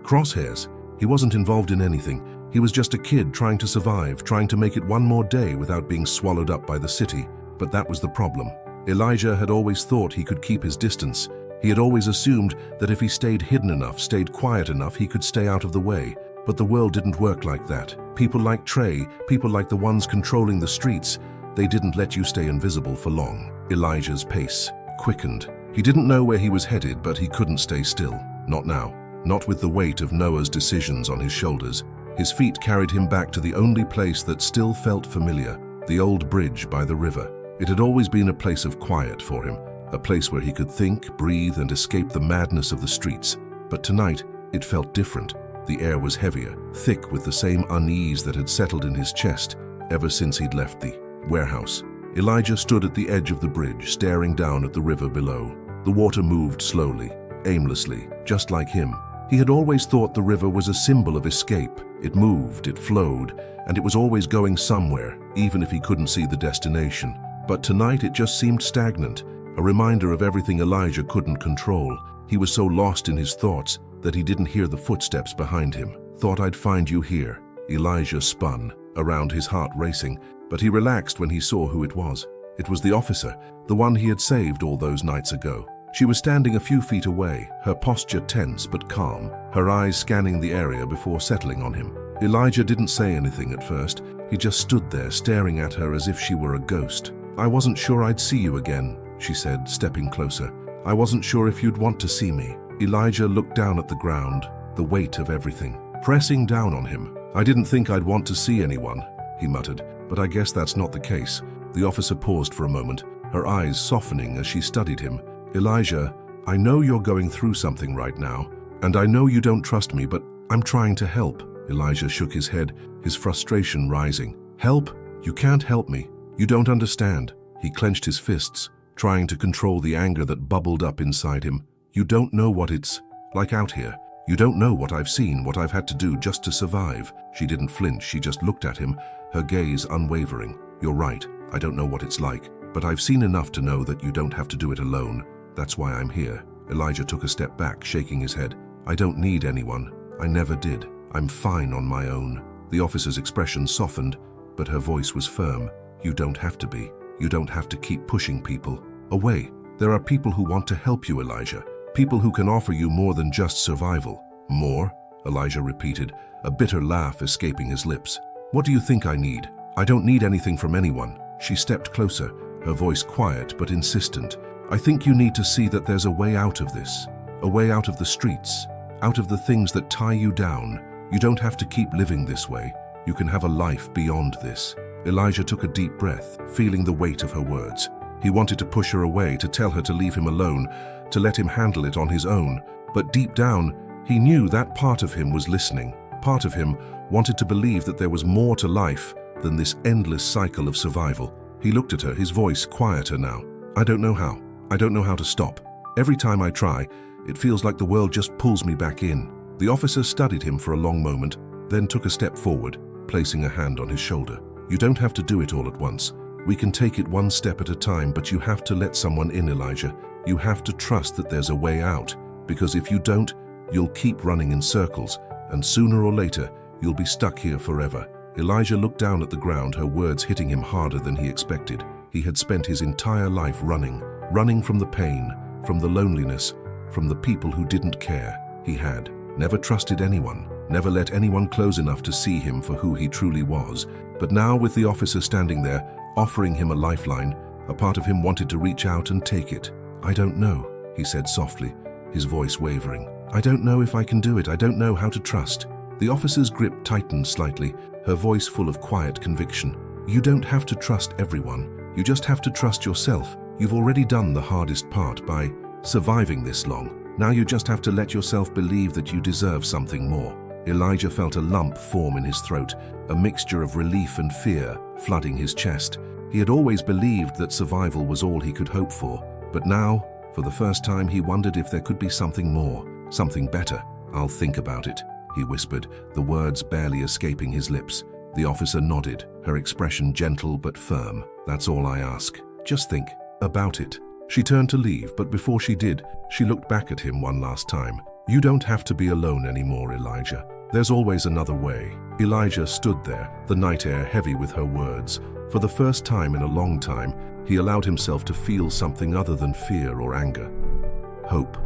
crosshairs? He wasn't involved in anything. He was just a kid trying to survive, trying to make it one more day without being swallowed up by the city. But that was the problem. Elijah had always thought he could keep his distance. He had always assumed that if he stayed hidden enough, stayed quiet enough, he could stay out of the way. But the world didn't work like that. People like Trey, people like the ones controlling the streets, they didn't let you stay invisible for long. Elijah's pace quickened. He didn't know where he was headed, but he couldn't stay still. Not now. Not with the weight of Noah's decisions on his shoulders. His feet carried him back to the only place that still felt familiar, the old bridge by the river. It had always been a place of quiet for him, a place where he could think, breathe, and escape the madness of the streets. But tonight, it felt different. The air was heavier, thick with the same unease that had settled in his chest ever since he'd left the warehouse. Elijah stood at the edge of the bridge, staring down at the river below. The water moved slowly, aimlessly, just like him. He had always thought the river was a symbol of escape. It moved, it flowed, and it was always going somewhere, even if he couldn't see the destination. But tonight it just seemed stagnant, a reminder of everything Elijah couldn't control. He was so lost in his thoughts that he didn't hear the footsteps behind him. "Thought I'd find you here." Elijah spun, around his heart racing, but he relaxed when he saw who it was. It was the officer, the one he had saved all those nights ago. She was standing a few feet away, her posture tense but calm, her eyes scanning the area before settling on him. Elijah didn't say anything at first. He just stood there staring at her as if she were a ghost. "I wasn't sure I'd see you again," she said, stepping closer. "I wasn't sure if you'd want to see me." Elijah looked down at the ground, the weight of everything pressing down on him. "I didn't think I'd want to see anyone," he muttered, "but I guess that's not the case." The officer paused for a moment, her eyes softening as she studied him. "Elijah, I know you're going through something right now, and I know you don't trust me, but I'm trying to help." Elijah shook his head, his frustration rising. "Help? You can't help me. You don't understand." He clenched his fists, trying to control the anger that bubbled up inside him. "You don't know what it's like out here. You don't know what I've seen, what I've had to do just to survive." She didn't flinch, she just looked at him, her gaze unwavering. "You're right, I don't know what it's like, but I've seen enough to know that you don't have to do it alone. That's why I'm here." Elijah took a step back, shaking his head. "I don't need anyone. I never did. I'm fine on my own." The officer's expression softened, but her voice was firm. "You don't have to be. You don't have to keep pushing people away. There are people who want to help you, Elijah. People who can offer you more than just survival." "More?" Elijah repeated, a bitter laugh escaping his lips. "What do you think I need? I don't need anything from anyone." She stepped closer, her voice quiet but insistent. "I think you need to see that there's a way out of this. A way out of the streets, out of the things that tie you down. You don't have to keep living this way. You can have a life beyond this." Elijah took a deep breath, feeling the weight of her words. He wanted to push her away, to tell her to leave him alone, to let him handle it on his own. But deep down, he knew that part of him was listening. Part of him wanted to believe that there was more to life than this endless cycle of survival. He looked at her, his voice quieter now. "I don't know how. I don't know how to stop. Every time I try, it feels like the world just pulls me back in." The officer studied him for a long moment, then took a step forward, placing a hand on his shoulder. "You don't have to do it all at once. We can take it one step at a time, but you have to let someone in, Elijah. You have to trust that there's a way out, because if you don't, you'll keep running in circles, and sooner or later, you'll be stuck here forever." Elijah looked down at the ground, her words hitting him harder than he expected. He had spent his entire life running from the pain, from the loneliness, from the people who didn't care. He had never trusted anyone, never let anyone close enough to see him for who he truly was. But now, with the officer standing there, offering him a lifeline, a part of him wanted to reach out and take it. "I don't know," he said softly, his voice wavering. "I don't know if I can do it. I don't know how to trust." The officer's grip tightened slightly, her voice full of quiet conviction. "You don't have to trust everyone. You just have to trust yourself. You've already done the hardest part by surviving this long. Now you just have to let yourself believe that you deserve something more." Elijah felt a lump form in his throat, a mixture of relief and fear flooding his chest. He had always believed that survival was all he could hope for, but now, for the first time, he wondered if there could be something more, something better. "I'll think about it," he whispered, the words barely escaping his lips. The officer nodded, her expression gentle but firm. "That's all I ask. Just think about it." She turned to leave, but before she did, she looked back at him one last time. "You don't have to be alone anymore, Elijah. There's always another way." Elijah stood there, the night air heavy with her words. For the first time in a long time, he allowed himself to feel something other than fear or anger. Hope.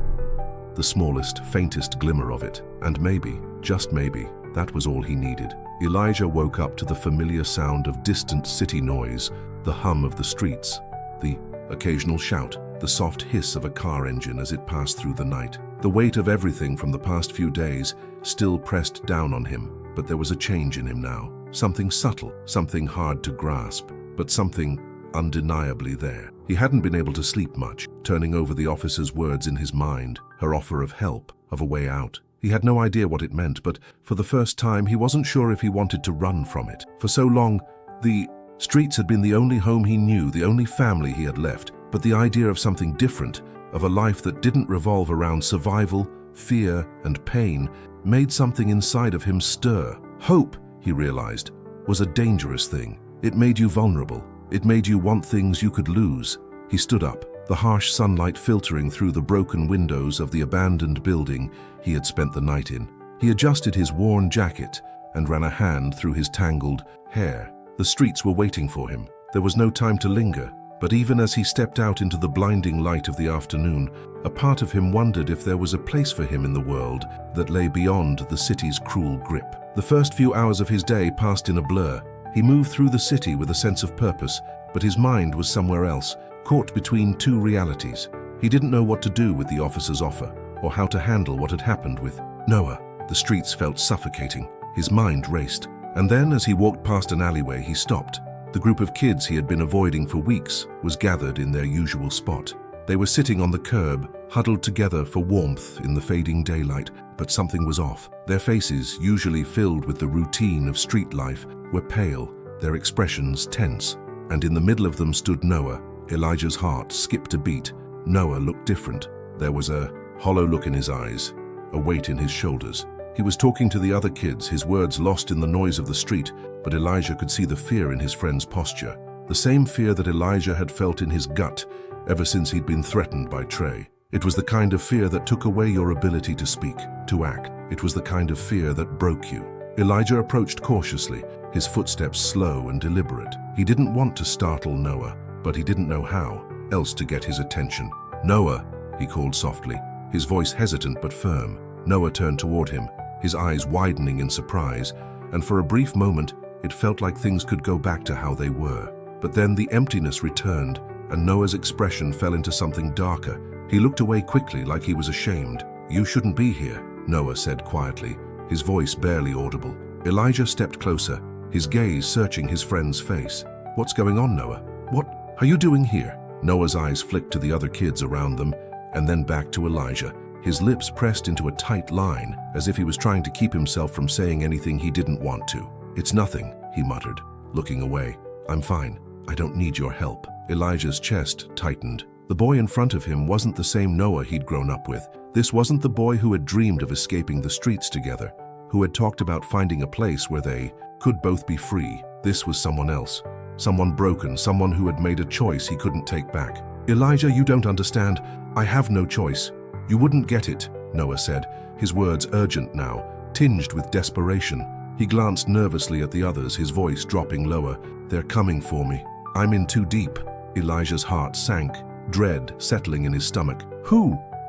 The smallest, faintest glimmer of it. And maybe, just maybe, that was all he needed. Elijah woke up to the familiar sound of distant city noise, the hum of the streets, the occasional shout, the soft hiss of a car engine as it passed through the night. The weight of everything from the past few days still pressed down on him, but there was a change in him now. Something subtle, something hard to grasp, but something undeniably there. He hadn't been able to sleep much, turning over the officer's words in his mind, her offer of help, of a way out. He had no idea what it meant, but for the first time he wasn't sure if he wanted to run from it. For so long, the streets had been the only home he knew, the only family he had left, but the idea of something different, of a life that didn't revolve around survival, fear, and pain, made something inside of him stir. Hope, he realized, was a dangerous thing. It made you vulnerable. It made you want things you could lose. He stood up, the harsh sunlight filtering through the broken windows of the abandoned building he had spent the night in. He adjusted his worn jacket and ran a hand through his tangled hair. The streets were waiting for him. There was no time to linger. But even as he stepped out into the blinding light of the afternoon, a part of him wondered if there was a place for him in the world that lay beyond the city's cruel grip. The first few hours of his day passed in a blur. He moved through the city with a sense of purpose, but his mind was somewhere else, caught between two realities. He didn't know what to do with the officer's offer, or how to handle what had happened with Noah. The streets felt suffocating. His mind raced. And then, as he walked past an alleyway, he stopped. The group of kids he had been avoiding for weeks was gathered in their usual spot. They were sitting on the curb, huddled together for warmth in the fading daylight, but something was off. Their faces, usually filled with the routine of street life, were pale, their expressions tense. And in the middle of them stood Noah. Elijah's heart skipped a beat. Noah looked different. There was a hollow look in his eyes, a weight in his shoulders. He was talking to the other kids, his words lost in the noise of the street, but Elijah could see the fear in his friend's posture. The same fear that Elijah had felt in his gut ever since he'd been threatened by Trey. It was the kind of fear that took away your ability to speak, to act. It was the kind of fear that broke you. Elijah approached cautiously, his footsteps slow and deliberate. He didn't want to startle Noah, but he didn't know how else to get his attention. "Noah," he called softly, his voice hesitant but firm. Noah turned toward him, his eyes widening in surprise, and for a brief moment, it felt like things could go back to how they were. But then the emptiness returned, and Noah's expression fell into something darker. He looked away quickly, like he was ashamed. "You shouldn't be here," Noah said quietly, his voice barely audible. Elijah stepped closer, his gaze searching his friend's face. "What's going on, Noah? What are you doing here?" Noah's eyes flicked to the other kids around them, and then back to Elijah. His lips pressed into a tight line, as if he was trying to keep himself from saying anything he didn't want to. "It's nothing," he muttered, looking away. "I'm fine. I don't need your help." Elijah's chest tightened. The boy in front of him wasn't the same Noah he'd grown up with. This wasn't the boy who had dreamed of escaping the streets together, who had talked about finding a place where they could both be free. This was someone else. Someone broken, someone who had made a choice he couldn't take back. "Elijah, you don't understand. I have no choice. You wouldn't get it," Noah said, his words urgent now, tinged with desperation. He glanced nervously at the others, his voice dropping lower. "They're coming for me. I'm in too deep." Elijah's heart sank, dread settling in his stomach.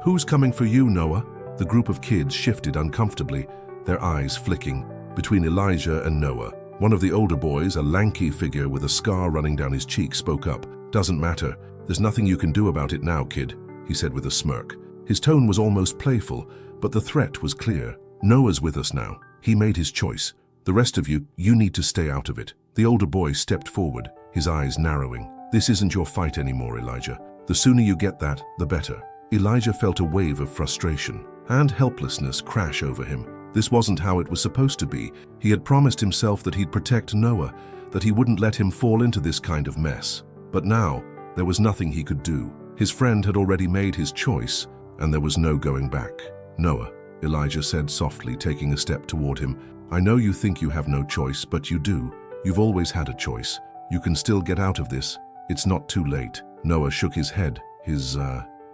Who's coming for you, Noah?" The group of kids shifted uncomfortably, their eyes flicking. Between Elijah and Noah, one of the older boys, a lanky figure with a scar running down his cheek, spoke up. "Doesn't matter. There's nothing you can do about it now, kid," he said with a smirk. His tone was almost playful, but the threat was clear. "Noah's with us now. He made his choice. The rest of you need to stay out of it." The older boy stepped forward, his eyes narrowing. "This isn't your fight anymore, Elijah. The sooner you get that, the better." Elijah felt a wave of frustration and helplessness crash over him. This wasn't how it was supposed to be. He had promised himself that he'd protect Noah, that he wouldn't let him fall into this kind of mess. But now, there was nothing he could do. His friend had already made his choice, and there was no going back. "Noah," Elijah said softly, taking a step toward him, "I know you think you have no choice, but you do. You've always had a choice. You can still get out of this. It's not too late." Noah shook his head, his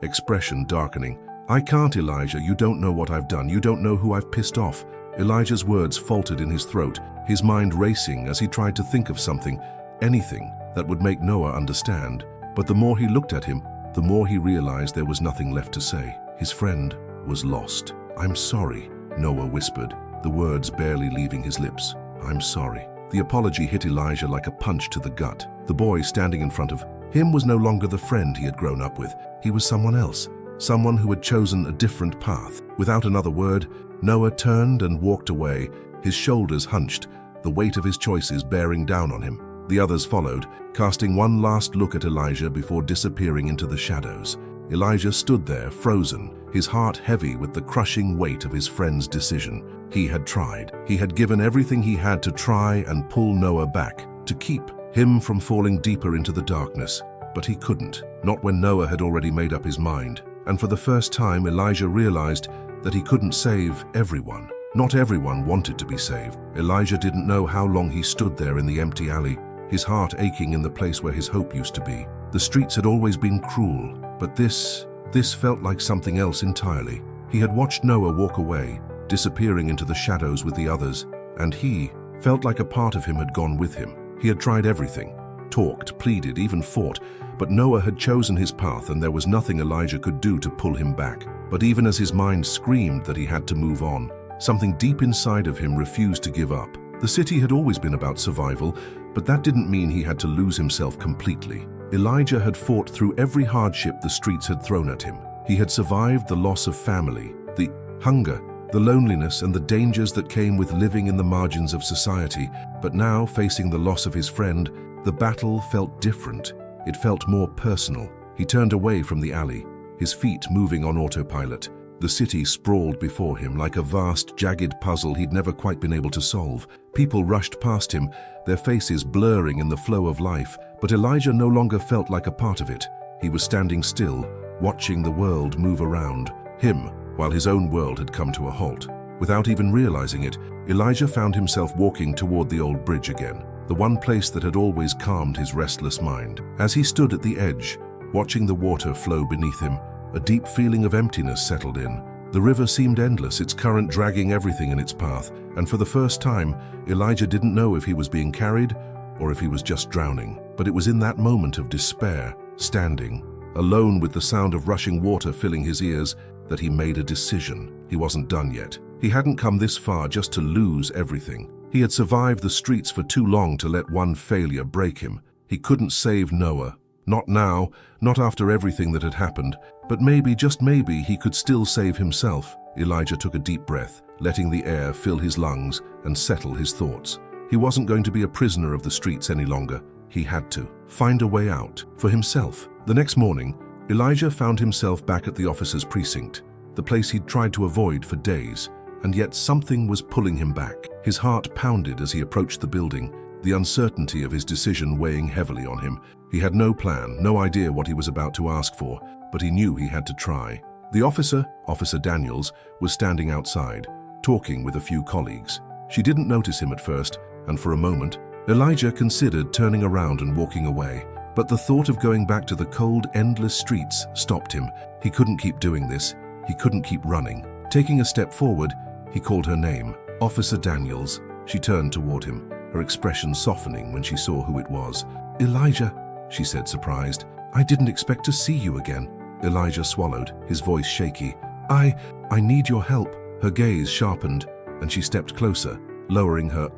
expression darkening. "I can't, Elijah. You don't know what I've done. You don't know who I've pissed off." Elijah's words faltered in his throat, his mind racing as he tried to think of something, anything, that would make Noah understand. But the more he looked at him, the more he realized there was nothing left to say. His friend was lost. "I'm sorry," Noah whispered, the words barely leaving his lips. "I'm sorry." The apology hit Elijah like a punch to the gut. The boy standing in front of him was no longer the friend he had grown up with. He was someone else, someone who had chosen a different path. Without another word, Noah turned and walked away, his shoulders hunched, the weight of his choices bearing down on him. The others followed, casting one last look at Elijah before disappearing into the shadows. Elijah stood there, frozen, his heart heavy with the crushing weight of his friend's decision. He had tried. He had given everything he had to try and pull Noah back, to keep him from falling deeper into the darkness. But he couldn't, not when Noah had already made up his mind. And for the first time, Elijah realized that he couldn't save everyone. Not everyone wanted to be saved. Elijah didn't know how long he stood there in the empty alley, his heart aching in the place where his hope used to be. The streets had always been cruel, but this felt like something else entirely. He had watched Noah walk away, disappearing into the shadows with the others, and he felt like a part of him had gone with him. He had tried everything, talked, pleaded, even fought, but Noah had chosen his path, and there was nothing Elijah could do to pull him back. But even as his mind screamed that he had to move on, Something deep inside of him refused to give up. The city had always been about survival, but that didn't mean he had to lose himself completely. Elijah had fought through every hardship the streets had thrown at him. He had survived the loss of family, the hunger, the loneliness, and the dangers that came with living in the margins of society. But now, facing the loss of his friend, the battle felt different. It felt more personal. He turned away from the alley, his feet moving on autopilot. The city sprawled before him like a vast, jagged puzzle he'd never quite been able to solve. People rushed past him, their faces blurring in the flow of life, but Elijah no longer felt like a part of it. He was standing still, watching the world move around him, while his own world had come to a halt. Without even realizing it, Elijah found himself walking toward the old bridge again, the one place that had always calmed his restless mind. As he stood at the edge, watching the water flow beneath him, a deep feeling of emptiness settled in. The river seemed endless, its current dragging everything in its path, and for the first time, Elijah didn't know if he was being carried or if he was just drowning. But it was in that moment of despair, standing, alone with the sound of rushing water filling his ears, that he made a decision. He wasn't done yet. He hadn't come this far just to lose everything. He had survived the streets for too long to let one failure break him. He couldn't save Noah. Not now, not after everything that had happened, but maybe, just maybe, he could still save himself. Elijah took a deep breath, letting the air fill his lungs and settle his thoughts. He wasn't going to be a prisoner of the streets any longer. He had to find a way out for himself. The next morning, Elijah found himself back at the officer's precinct, the place he'd tried to avoid for days, and yet something was pulling him back. His heart pounded as he approached the building, the uncertainty of his decision weighing heavily on him. He had no plan, no idea what he was about to ask for, but he knew he had to try. The officer, Officer Daniels, was standing outside, talking with a few colleagues. She didn't notice him at first, and for a moment, Elijah considered turning around and walking away. But the thought of going back to the cold, endless streets stopped him. He couldn't keep doing this. He couldn't keep running. Taking a step forward, he called her name. Officer Daniels. She turned toward him, her expression softening when she saw who it was. Elijah, she said, surprised. I didn't expect to see you again. Elijah swallowed, his voice shaky. I need your help. Her gaze sharpened, and she stepped closer, lowering her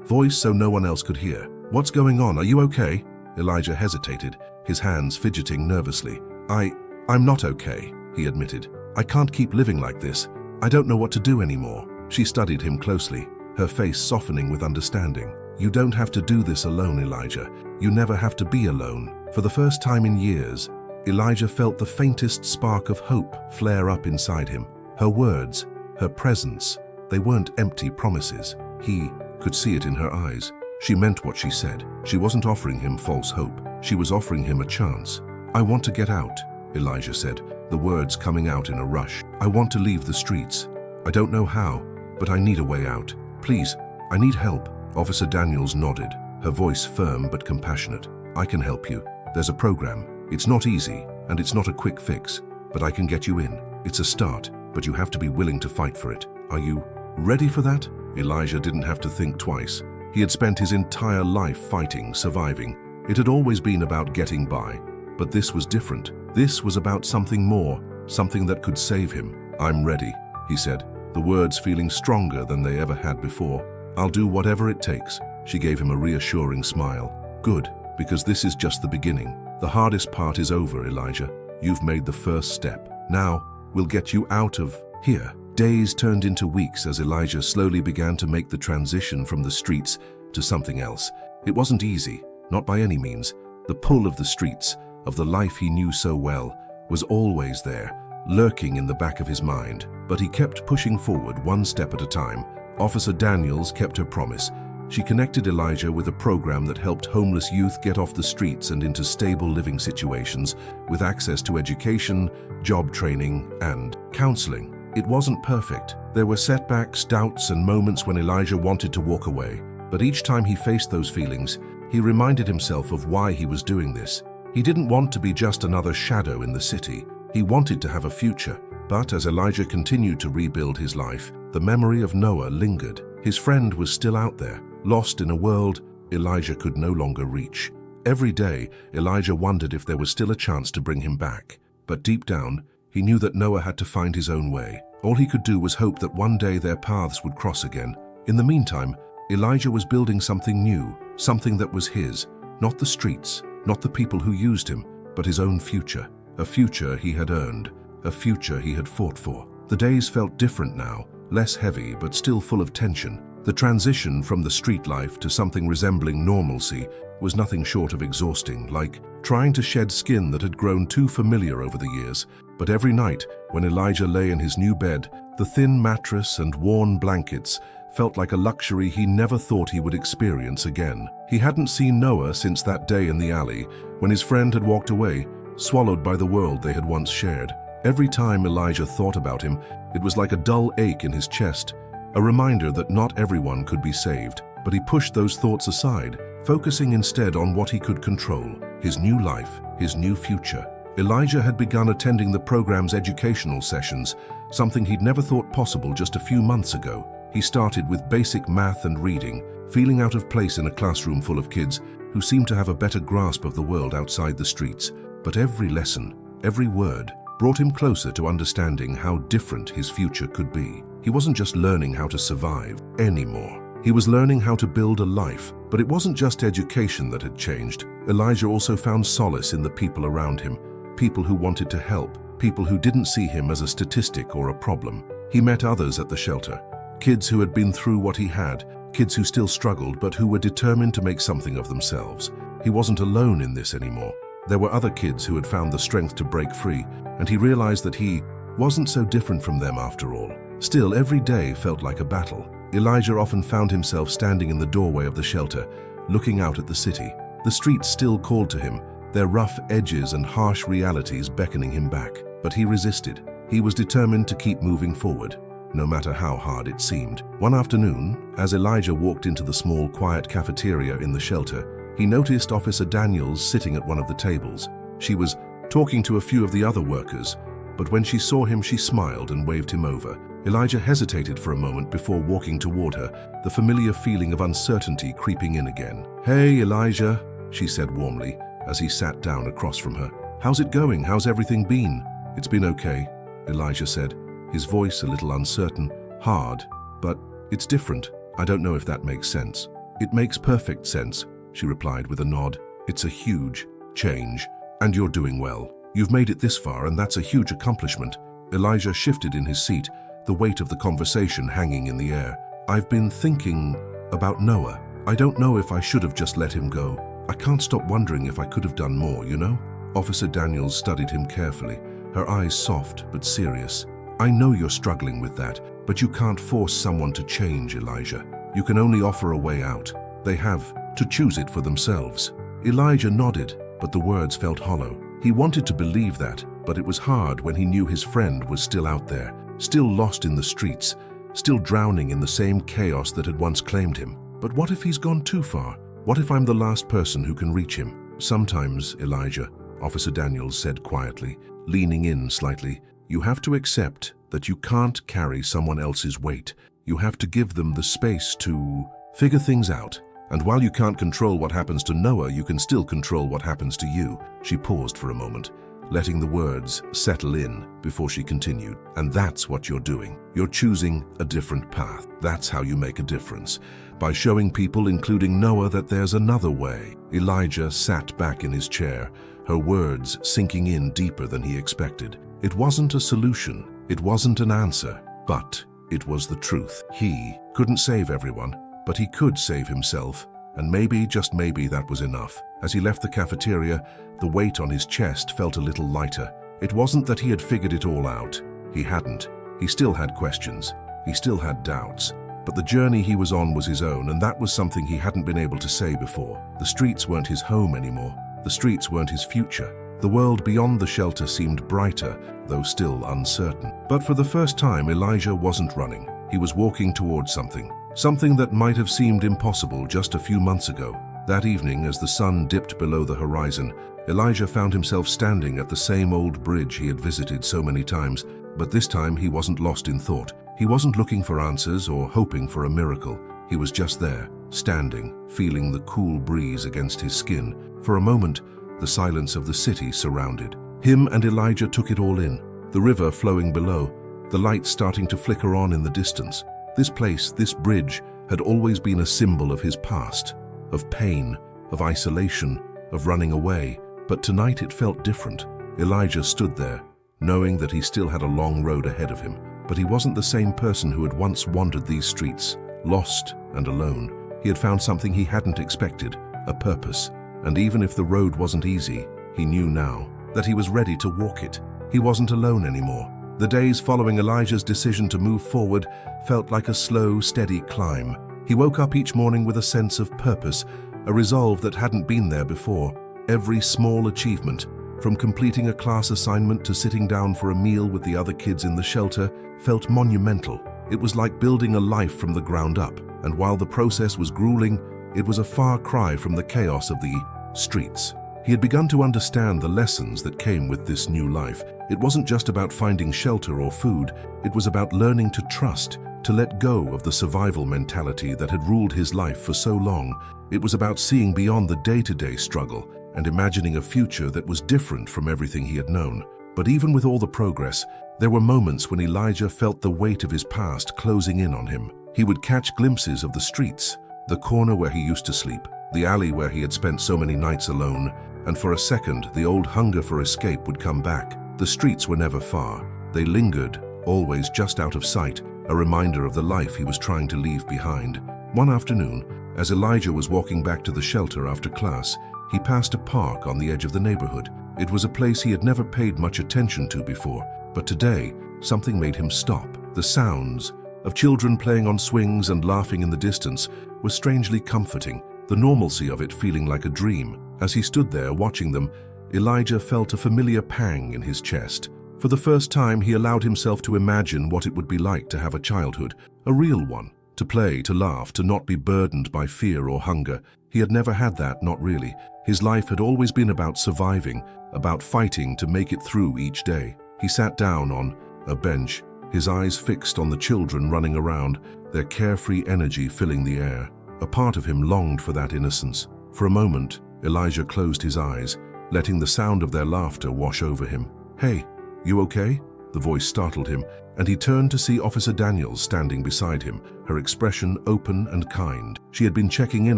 voice so no one else could hear. What's going on? Are you okay? Elijah hesitated, his hands fidgeting nervously. I'm not okay, he admitted. I can't keep living like this. I don't know what to do anymore. She studied him closely, her face softening with understanding. You don't have to do this alone, Elijah. You never have to be alone. For the first time in years, Elijah felt the faintest spark of hope flare up inside him. Her words, her presence, they weren't empty promises. He could see it in her eyes. She meant what she said. She wasn't offering him false hope. She was offering him a chance. I want to get out, Elijah said, the words coming out in a rush. I want to leave the streets. I don't know how, but I need a way out. Please, I need help. Officer Daniels nodded, her voice firm but compassionate. I can help you. There's a program. It's not easy, and it's not a quick fix, but I can get you in. It's a start, but you have to be willing to fight for it. Are you ready for that? Elijah didn't have to think twice. He had spent his entire life fighting, surviving. It had always been about getting by, but this was different. This was about something more, something that could save him. I'm ready, he said, the words feeling stronger than they ever had before. I'll do whatever it takes. She gave him a reassuring smile. Good, because this is just the beginning. The hardest part is over, Elijah. You've made the first step. Now, we'll get you out of here. Days turned into weeks as Elijah slowly began to make the transition from the streets to something else. It wasn't easy, not by any means. The pull of the streets, of the life he knew so well, was always there, lurking in the back of his mind. But he kept pushing forward one step at a time. Officer Daniels kept her promise. She connected Elijah with a program that helped homeless youth get off the streets and into stable living situations, with access to education, job training, and counseling. It wasn't perfect. There were setbacks, doubts, and moments when Elijah wanted to walk away. But each time he faced those feelings, he reminded himself of why he was doing this. He didn't want to be just another shadow in the city. He wanted to have a future. But as Elijah continued to rebuild his life, the memory of Noah lingered. His friend was still out there, lost in a world Elijah could no longer reach. Every day, Elijah wondered if there was still a chance to bring him back. But deep down, he knew that Noah had to find his own way. All he could do was hope that one day their paths would cross again. In the meantime, Elijah was building something new, something that was his, not the streets, not the people who used him, but his own future. A future he had earned, a future he had fought for. The days felt different now, less heavy but still full of tension. The transition from the street life to something resembling normalcy was nothing short of exhausting, like trying to shed skin that had grown too familiar over the years. But every night, when Elijah lay in his new bed, the thin mattress and worn blankets felt like a luxury he never thought he would experience again. He hadn't seen Noah since that day in the alley, when his friend had walked away, swallowed by the world they had once shared. Every time Elijah thought about him, it was like a dull ache in his chest, a reminder that not everyone could be saved. But he pushed those thoughts aside, focusing instead on what he could control, his new life, his new future. Elijah had begun attending the program's educational sessions, something he'd never thought possible just a few months ago. He started with basic math and reading, feeling out of place in a classroom full of kids who seemed to have a better grasp of the world outside the streets. But every lesson, every word, brought him closer to understanding how different his future could be. He wasn't just learning how to survive anymore. He was learning how to build a life. But it wasn't just education that had changed. Elijah also found solace in the people around him, people who wanted to help, people who didn't see him as a statistic or a problem. He met others at the shelter, kids who had been through what he had, kids who still struggled but who were determined to make something of themselves. He wasn't alone in this anymore. There were other kids who had found the strength to break free, and he realized that he wasn't so different from them after all. Still, every day felt like a battle. Elijah often found himself standing in the doorway of the shelter, looking out at the city. The streets still called to him, their rough edges and harsh realities beckoning him back. But he resisted. He was determined to keep moving forward, no matter how hard it seemed. One afternoon, as Elijah walked into the small, quiet cafeteria in the shelter, he noticed Officer Daniels sitting at one of the tables. She was talking to a few of the other workers, but when she saw him, she smiled and waved him over. Elijah hesitated for a moment before walking toward her, the familiar feeling of uncertainty creeping in again. "Hey, Elijah," she said warmly, as he sat down across from her. "How's it going? How's everything been?" "It's been okay," Elijah said, his voice a little uncertain, hard, but it's different. I don't know if that makes sense. "It makes perfect sense," she replied with a nod. "It's a huge change, and you're doing well. You've made it this far, and that's a huge accomplishment." Elijah shifted in his seat, the weight of the conversation hanging in the air. "I've been thinking about Noah. I don't know if I should have just let him go. I can't stop wondering if I could have done more, you know?" Officer Daniels studied him carefully, her eyes soft but serious. "I know you're struggling with that, but you can't force someone to change, Elijah. You can only offer a way out. They have to choose it for themselves." Elijah nodded, but the words felt hollow. He wanted to believe that, but it was hard when he knew his friend was still out there, still lost in the streets, still drowning in the same chaos that had once claimed him. But what if he's gone too far? What if I'm the last person who can reach him? "Sometimes, Elijah," Officer Daniels said quietly, leaning in slightly, "you have to accept that you can't carry someone else's weight. You have to give them the space to figure things out. And while you can't control what happens to Noah, you can still control what happens to you." She paused for a moment, letting the words settle in before she continued. "And that's what you're doing. You're choosing a different path. That's how you make a difference. By showing people, including Noah, that there's another way." Elijah sat back in his chair, her words sinking in deeper than he expected. It wasn't a solution. It wasn't an answer. But it was the truth. He couldn't save everyone, but he could save himself. And maybe, just maybe, that was enough. As he left the cafeteria, the weight on his chest felt a little lighter. It wasn't that he had figured it all out. He hadn't. He still had questions. He still had doubts. But the journey he was on was his own, and that was something he hadn't been able to say before. The streets weren't his home anymore. The streets weren't his future. The world beyond the shelter seemed brighter, though still uncertain. But for the first time, Elijah wasn't running. He was walking towards something. Something that might have seemed impossible just a few months ago. That evening, as the sun dipped below the horizon, Elijah found himself standing at the same old bridge he had visited so many times, but this time he wasn't lost in thought. He wasn't looking for answers or hoping for a miracle. He was just there, standing, feeling the cool breeze against his skin. For a moment, the silence of the city surrounded him, and Elijah took it all in. The river flowing below, the light starting to flicker on in the distance. This place, this bridge, had always been a symbol of his past, of pain, of isolation, of running away. But tonight it felt different. Elijah stood there, knowing that he still had a long road ahead of him. But he wasn't the same person who had once wandered these streets, lost and alone. He had found something he hadn't expected, a purpose. And even if the road wasn't easy, he knew now that he was ready to walk it. He wasn't alone anymore. The days following Elijah's decision to move forward felt like a slow, steady climb. He woke up each morning with a sense of purpose, a resolve that hadn't been there before. Every small achievement, from completing a class assignment to sitting down for a meal with the other kids in the shelter, felt monumental. It was like building a life from the ground up, and while the process was grueling, it was a far cry from the chaos of the streets. He had begun to understand the lessons that came with this new life. It wasn't just about finding shelter or food, it was about learning to trust, to let go of the survival mentality that had ruled his life for so long. It was about seeing beyond the day-to-day struggle and imagining a future that was different from everything he had known. But even with all the progress, there were moments when Elijah felt the weight of his past closing in on him. He would catch glimpses of the streets, the corner where he used to sleep, the alley where he had spent so many nights alone, and for a second, the old hunger for escape would come back. The streets were never far. They lingered, always just out of sight, a reminder of the life he was trying to leave behind. One afternoon, as Elijah was walking back to the shelter after class, he passed a park on the edge of the neighborhood. It was a place he had never paid much attention to before, but today, something made him stop. The sounds of children playing on swings and laughing in the distance was strangely comforting, the normalcy of it feeling like a dream. As he stood there watching them, Elijah felt a familiar pang in his chest. For the first time, he allowed himself to imagine what it would be like to have a childhood, a real one, to play, to laugh, to not be burdened by fear or hunger. He had never had that, not really. His life had always been about surviving, about fighting to make it through each day. He sat down on a bench, his eyes fixed on the children running around, their carefree energy filling the air. A part of him longed for that innocence. For a moment, Elijah closed his eyes, letting the sound of their laughter wash over him. "Hey, you okay?" The voice startled him, and he turned to see Officer Daniels standing beside him, her expression open and kind. She had been checking in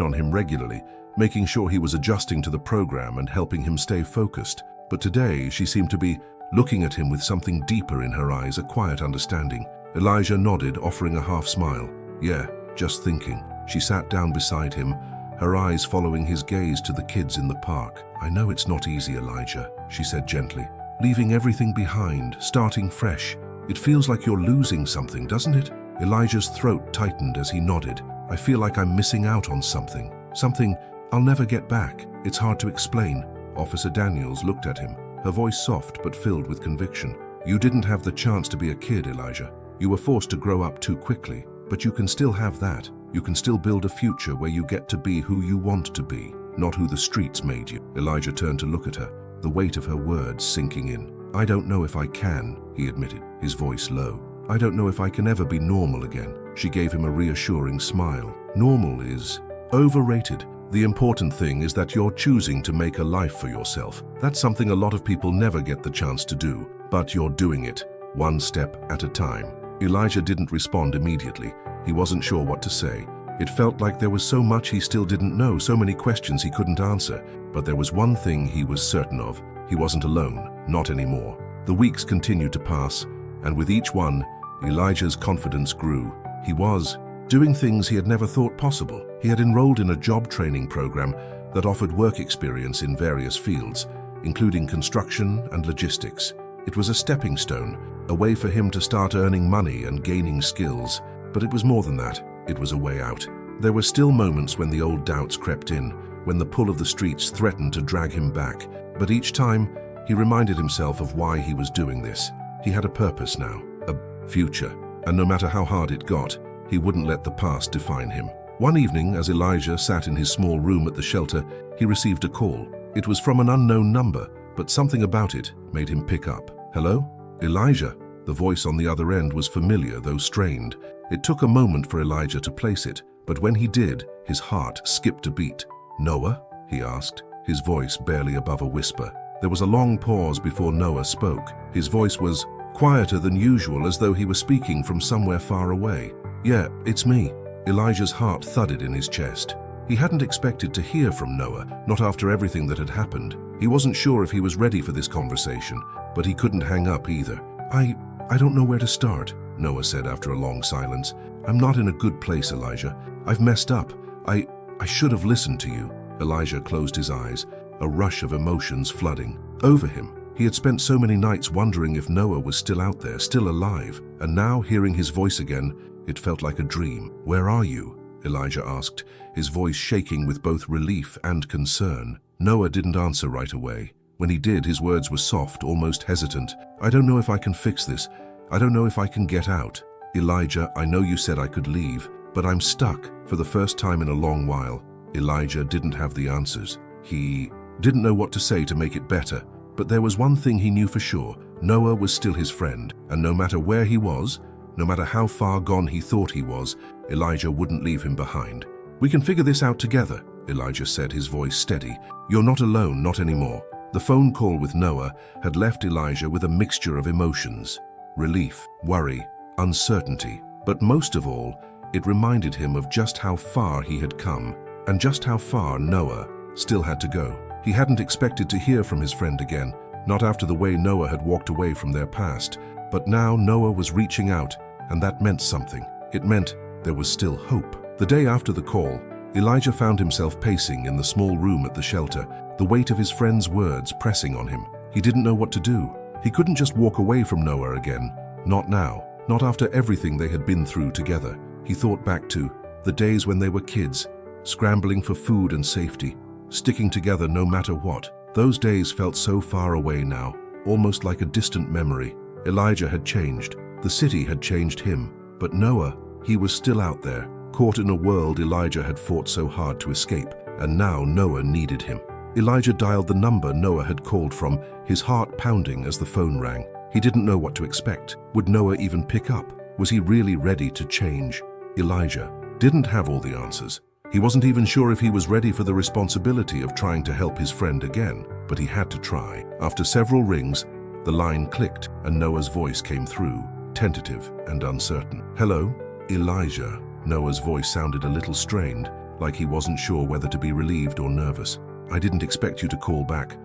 on him regularly, making sure he was adjusting to the program and helping him stay focused. But today, she seemed to be looking at him with something deeper in her eyes, a quiet understanding. Elijah nodded, offering a half smile. "Yeah, just thinking." She sat down beside him, her eyes following his gaze to the kids in the park. "I know it's not easy, Elijah," she said gently. "Leaving everything behind, starting fresh. It feels like you're losing something, doesn't it?" Elijah's throat tightened as he nodded. "I feel like I'm missing out on something. Something I'll never get back. It's hard to explain." Officer Daniels looked at him, her voice soft but filled with conviction. "You didn't have the chance to be a kid, Elijah. You were forced to grow up too quickly, but you can still have that. You can still build a future where you get to be who you want to be, not who the streets made you." Elijah turned to look at her, the weight of her words sinking in. "I don't know if I can," he admitted, his voice low. "I don't know if I can ever be normal again." She gave him a reassuring smile. "Normal is overrated. The important thing is that you're choosing to make a life for yourself. That's something a lot of people never get the chance to do, but you're doing it, one step at a time." Elijah didn't respond immediately. He wasn't sure what to say. It felt like there was so much he still didn't know, so many questions he couldn't answer. But there was one thing he was certain of. He wasn't alone, not anymore. The weeks continued to pass, and with each one, Elijah's confidence grew. He was doing things he had never thought possible. He had enrolled in a job training program that offered work experience in various fields, including construction and logistics. It was a stepping stone, a way for him to start earning money and gaining skills. But it was more than that. It was a way out. There were still moments when the old doubts crept in, when the pull of the streets threatened to drag him back. But each time, he reminded himself of why he was doing this. He had a purpose now, a future, and no matter how hard it got, he wouldn't let the past define him. One evening, as Elijah sat in his small room at the shelter, he received a call. It was from an unknown number, but something about it made him pick up. "Hello? Elijah?" The voice on the other end was familiar, though strained. It took a moment for Elijah to place it, but when he did, his heart skipped a beat. "Noah?" he asked, his voice barely above a whisper. There was a long pause before Noah spoke. His voice was quieter than usual, as though he were speaking from somewhere far away. "Yeah, it's me." Elijah's heart thudded in his chest. He hadn't expected to hear from Noah, not after everything that had happened. He wasn't sure if he was ready for this conversation, but he couldn't hang up either. I don't know where to start," Noah said after a long silence. "I'm not in a good place, Elijah. I've messed up. I should have listened to you." Elijah closed his eyes, a rush of emotions flooding over him. He had spent so many nights wondering if Noah was still out there, still alive, and now, hearing his voice again, it felt like a dream. "Where are you?" Elijah asked, his voice shaking with both relief and concern. Noah didn't answer right away. When he did, his words were soft, almost hesitant. "I don't know if I can fix this. I don't know if I can get out. Elijah, I know you said I could leave, but I'm stuck for the first time in a long while." Elijah didn't have the answers. He didn't know what to say to make it better, but there was one thing he knew for sure. Noah was still his friend, and no matter where he was, no matter how far gone he thought he was, Elijah wouldn't leave him behind. "We can figure this out together," Elijah said, his voice steady. "You're not alone, not anymore." The phone call with Noah had left Elijah with a mixture of emotions: relief, worry, uncertainty. But most of all, it reminded him of just how far he had come, and just how far Noah still had to go. He hadn't expected to hear from his friend again, not after the way Noah had walked away from their past. But now Noah was reaching out, and that meant something. It meant there was still hope. The day after the call, Elijah found himself pacing in the small room at the shelter, the weight of his friend's words pressing on him. He didn't know what to do. He couldn't just walk away from Noah again. Not now. Not after everything they had been through together. He thought back to the days when they were kids, scrambling for food and safety, sticking together no matter what. Those days felt so far away now, almost like a distant memory. Elijah had changed. The city had changed him. But Noah, he was still out there, caught in a world Elijah had fought so hard to escape. And now Noah needed him. Elijah dialed the number Noah had called from, his heart pounding as the phone rang. He didn't know what to expect. Would Noah even pick up? Was he really ready to change? Elijah didn't have all the answers. He wasn't even sure if he was ready for the responsibility of trying to help his friend again, but he had to try. After several rings, the line clicked and Noah's voice came through, tentative and uncertain. "Hello, Elijah." Noah's voice sounded a little strained, like he wasn't sure whether to be relieved or nervous. "I didn't expect you to call back.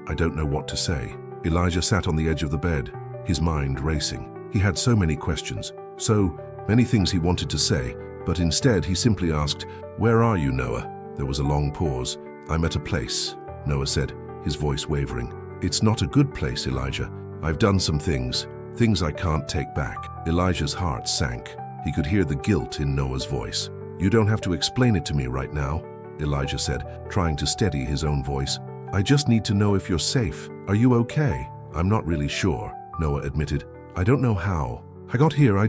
I don't know what to say." Elijah sat on the edge of the bed, his mind racing. He had so many questions, so many things he wanted to say, but instead he simply asked, "Where are you, Noah?" There was a long pause. "I'm at a place," Noah said, his voice wavering. "It's not a good place, Elijah. I've done some things I can't take back." Elijah's heart sank. He could hear the guilt in Noah's voice. "You don't have to explain it to me right now," Elijah said, trying to steady his own voice. "I just need to know if you're safe. Are you okay?" "I'm not really sure," Noah admitted. "I don't know how. I got here, I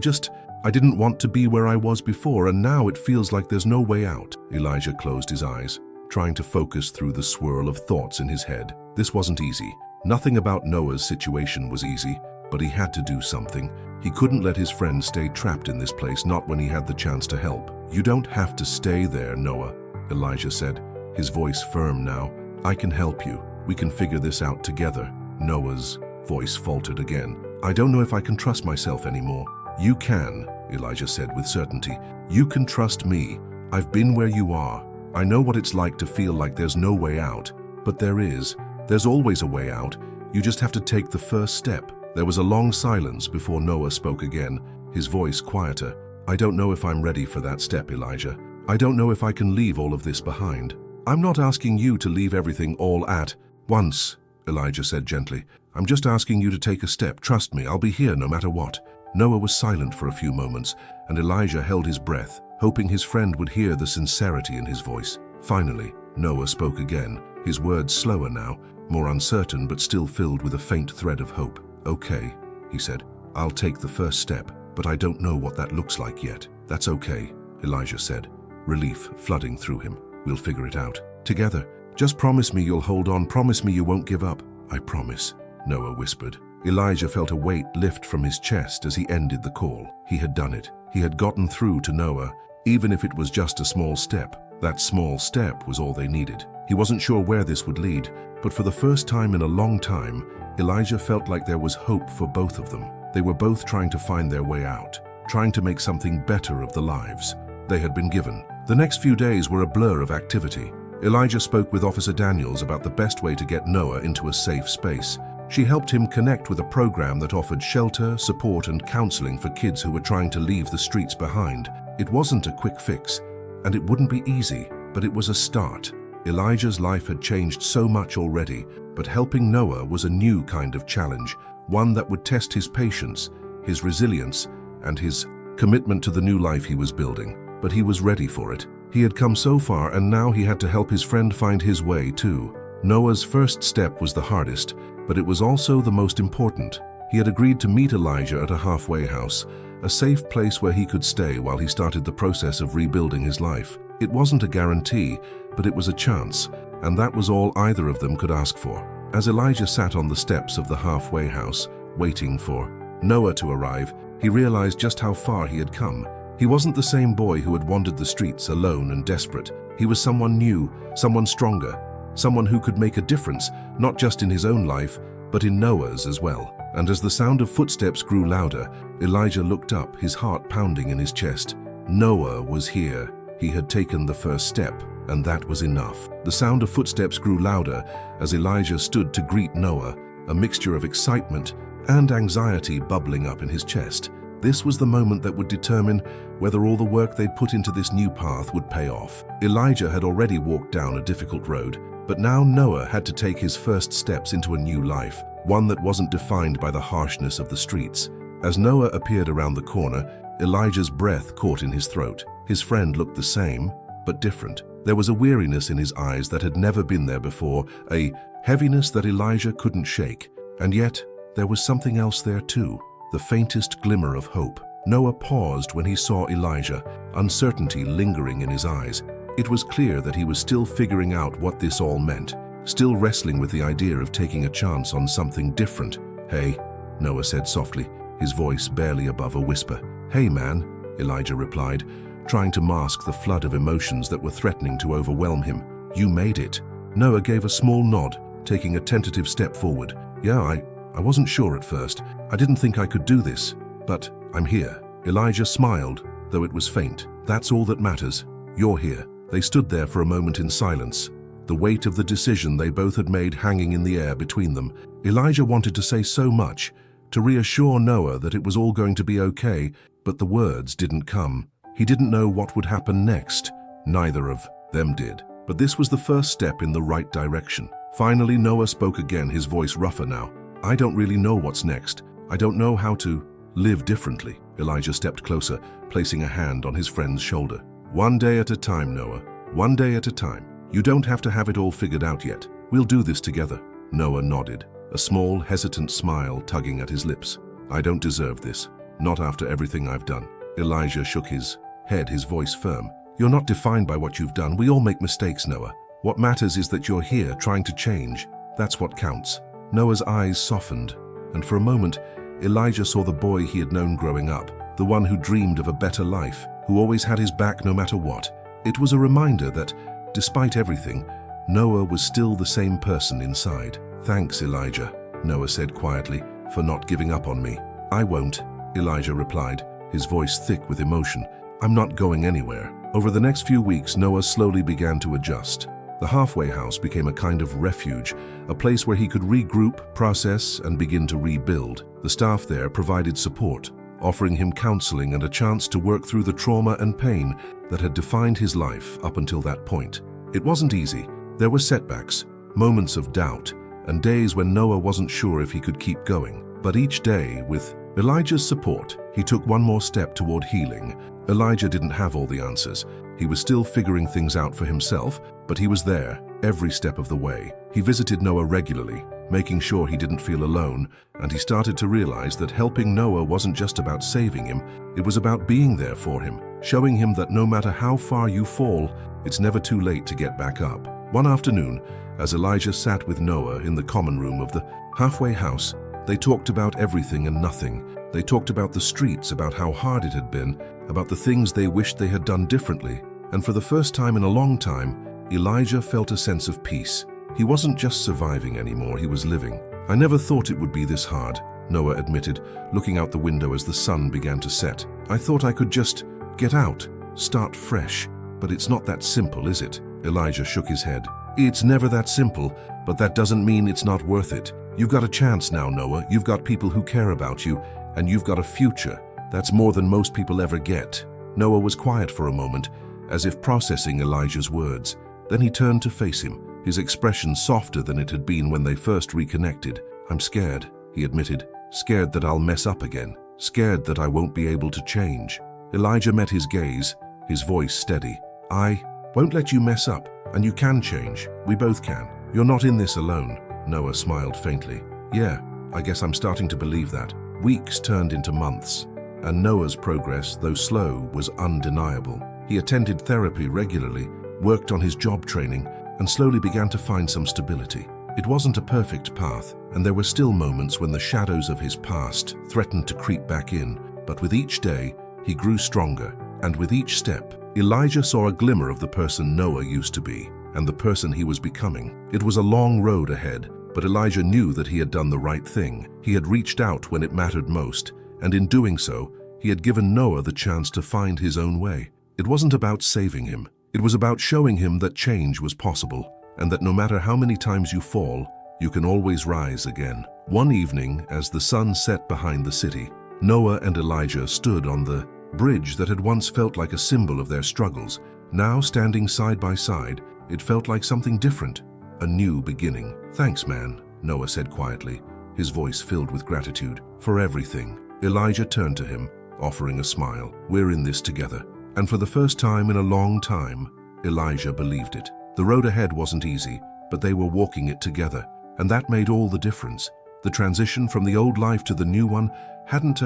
didn't want to be where I was before, and now it feels like there's no way out." Elijah closed his eyes, trying to focus through the swirl of thoughts in his head. This wasn't easy. Nothing about Noah's situation was easy, but he had to do something. He couldn't let his friend stay trapped in this place, not when he had the chance to help. "You don't have to stay there, Noah," Elijah said, his voice firm now. "I can help you. We can figure this out together." Noah's voice faltered again. "I don't know if I can trust myself anymore." "You can," Elijah said with certainty. "You can trust me. I've been where you are. I know what it's like to feel like there's no way out. But there is. There's always a way out. You just have to take the first step." There was a long silence before Noah spoke again, his voice quieter. "I don't know if I'm ready for that step, Elijah. I don't know if I can leave all of this behind." "I'm not asking you to leave everything all at once," Elijah said gently. "I'm just asking you to take a step. Trust me, I'll be here no matter what." Noah was silent for a few moments, and Elijah held his breath, hoping his friend would hear the sincerity in his voice. Finally, Noah spoke again, his words slower now, more uncertain but still filled with a faint thread of hope. "Okay," he said. "I'll take the first step, but I don't know what that looks like yet." "That's okay," Elijah said, relief flooding through him. "We'll figure it out together. Just promise me you'll hold on. Promise me you won't give up." "I promise," Noah whispered. Elijah felt a weight lift from his chest as he ended the call. He had done it. He had gotten through to Noah, even if it was just a small step. That small step was all they needed. He wasn't sure where this would lead, but for the first time in a long time, Elijah felt like there was hope for both of them. They were both trying to find their way out, trying to make something better of the lives they had been given. The next few days were a blur of activity. Elijah spoke with Officer Daniels about the best way to get Noah into a safe space. She helped him connect with a program that offered shelter, support, and counseling for kids who were trying to leave the streets behind. It wasn't a quick fix, and it wouldn't be easy, but it was a start. Elijah's life had changed so much already, but helping Noah was a new kind of challenge, one that would test his patience, his resilience, and his commitment to the new life he was building. But he was ready for it. He had come so far, and now he had to help his friend find his way too. Noah's first step was the hardest, but it was also the most important. He had agreed to meet Elijah at a halfway house, a safe place where he could stay while he started the process of rebuilding his life. It wasn't a guarantee, but it was a chance, and that was all either of them could ask for. As Elijah sat on the steps of the halfway house, waiting for Noah to arrive, he realized just how far he had come. He wasn't the same boy who had wandered the streets alone and desperate. He was someone new, someone stronger, someone who could make a difference, not just in his own life, but in Noah's as well. And as the sound of footsteps grew louder, Elijah looked up, his heart pounding in his chest. Noah was here. He had taken the first step, and that was enough. The sound of footsteps grew louder as Elijah stood to greet Noah, a mixture of excitement and anxiety bubbling up in his chest. This was the moment that would determine whether all the work they'd put into this new path would pay off. Elijah had already walked down a difficult road, but now Noah had to take his first steps into a new life, one that wasn't defined by the harshness of the streets. As Noah appeared around the corner, Elijah's breath caught in his throat. His friend looked the same, but different. There was a weariness in his eyes that had never been there before, a heaviness that Elijah couldn't shake. And yet, there was something else there too. The faintest glimmer of hope. Noah paused when he saw Elijah, uncertainty lingering in his eyes. It was clear that he was still figuring out what this all meant, still wrestling with the idea of taking a chance on something different. "Hey," Noah said softly, his voice barely above a whisper. "Hey, man," Elijah replied, trying to mask the flood of emotions that were threatening to overwhelm him. "You made it." Noah gave a small nod, taking a tentative step forward. "Yeah, I wasn't sure at first. I didn't think I could do this, but I'm here." Elijah smiled, though it was faint. "That's all that matters. You're here." They stood there for a moment in silence, the weight of the decision they both had made hanging in the air between them. Elijah wanted to say so much, to reassure Noah that it was all going to be okay, but the words didn't come. He didn't know what would happen next. Neither of them did. But this was the first step in the right direction. Finally, Noah spoke again, his voice rougher now. "I don't really know what's next. I don't know how to live differently." Elijah stepped closer, placing a hand on his friend's shoulder. "One day at a time, Noah. One day at a time. You don't have to have it all figured out yet. We'll do this together." Noah nodded, a small, hesitant smile tugging at his lips. "I don't deserve this. Not after everything I've done." Elijah shook his head, his voice firm. "You're not defined by what you've done. We all make mistakes, Noah. What matters is that you're here trying to change. That's what counts." Noah's eyes softened, and for a moment, Elijah saw the boy he had known growing up, the one who dreamed of a better life, who always had his back no matter what. It was a reminder that, despite everything, Noah was still the same person inside. "Thanks, Elijah," Noah said quietly, "for not giving up on me." "I won't," Elijah replied, his voice thick with emotion. "I'm not going anywhere." Over the next few weeks, Noah slowly began to adjust. The halfway house became a kind of refuge, a place where he could regroup, process, and begin to rebuild. The staff there provided support, offering him counseling and a chance to work through the trauma and pain that had defined his life up until that point. It wasn't easy. There were setbacks, moments of doubt, and days when Noah wasn't sure if he could keep going. But each day, with Elijah's support, he took one more step toward healing. Elijah didn't have all the answers. He was still figuring things out for himself, but he was there, every step of the way. He visited Noah regularly, making sure he didn't feel alone, and he started to realize that helping Noah wasn't just about saving him, it was about being there for him, showing him that no matter how far you fall, it's never too late to get back up. One afternoon, as Elijah sat with Noah in the common room of the halfway house, they talked about everything and nothing. They talked about the streets, about how hard it had been, about the things they wished they had done differently. And for the first time in a long time, Elijah felt a sense of peace. He wasn't just surviving anymore, he was living. "I never thought it would be this hard," Noah admitted, looking out the window as the sun began to set. I thought I could just get out, start fresh. But it's not that simple, is it? Elijah shook his head. It's never that simple, but that doesn't mean it's not worth it. You've got a chance now, Noah. You've got people who care about you, and you've got a future. That's more than most people ever get. Noah was quiet for a moment, as if processing Elijah's words. Then he turned to face him, his expression softer than it had been when they first reconnected. I'm scared, he admitted. Scared that I'll mess up again. Scared that I won't be able to change. Elijah met his gaze, his voice steady. I won't let you mess up, and you can change. We both can. You're not in this alone. Noah smiled faintly. Yeah, I guess I'm starting to believe that. Weeks turned into months, and Noah's progress, though slow, was undeniable. He attended therapy regularly, worked on his job training, and slowly began to find some stability. It wasn't a perfect path, and there were still moments when the shadows of his past threatened to creep back in, but with each day, he grew stronger, and with each step, Elijah saw a glimmer of the person Noah used to be, and the person he was becoming. It was a long road ahead, but Elijah knew that he had done the right thing. He had reached out when it mattered most, and in doing so, he had given Noah the chance to find his own way. It wasn't about saving him. It was about showing him that change was possible, and that no matter how many times you fall, you can always rise again. One evening, as the sun set behind the city, Noah and Elijah stood on the bridge that had once felt like a symbol of their struggles. Now, standing side by side, it felt like something different, a new beginning. Thanks, man, Noah said quietly, his voice filled with gratitude, for everything. Elijah turned to him, offering a smile. We're in this together. And for the first time in a long time, Elijah believed it. The road ahead wasn't easy, but they were walking it together, and that made all the difference. The transition from the old life to the new one hadn't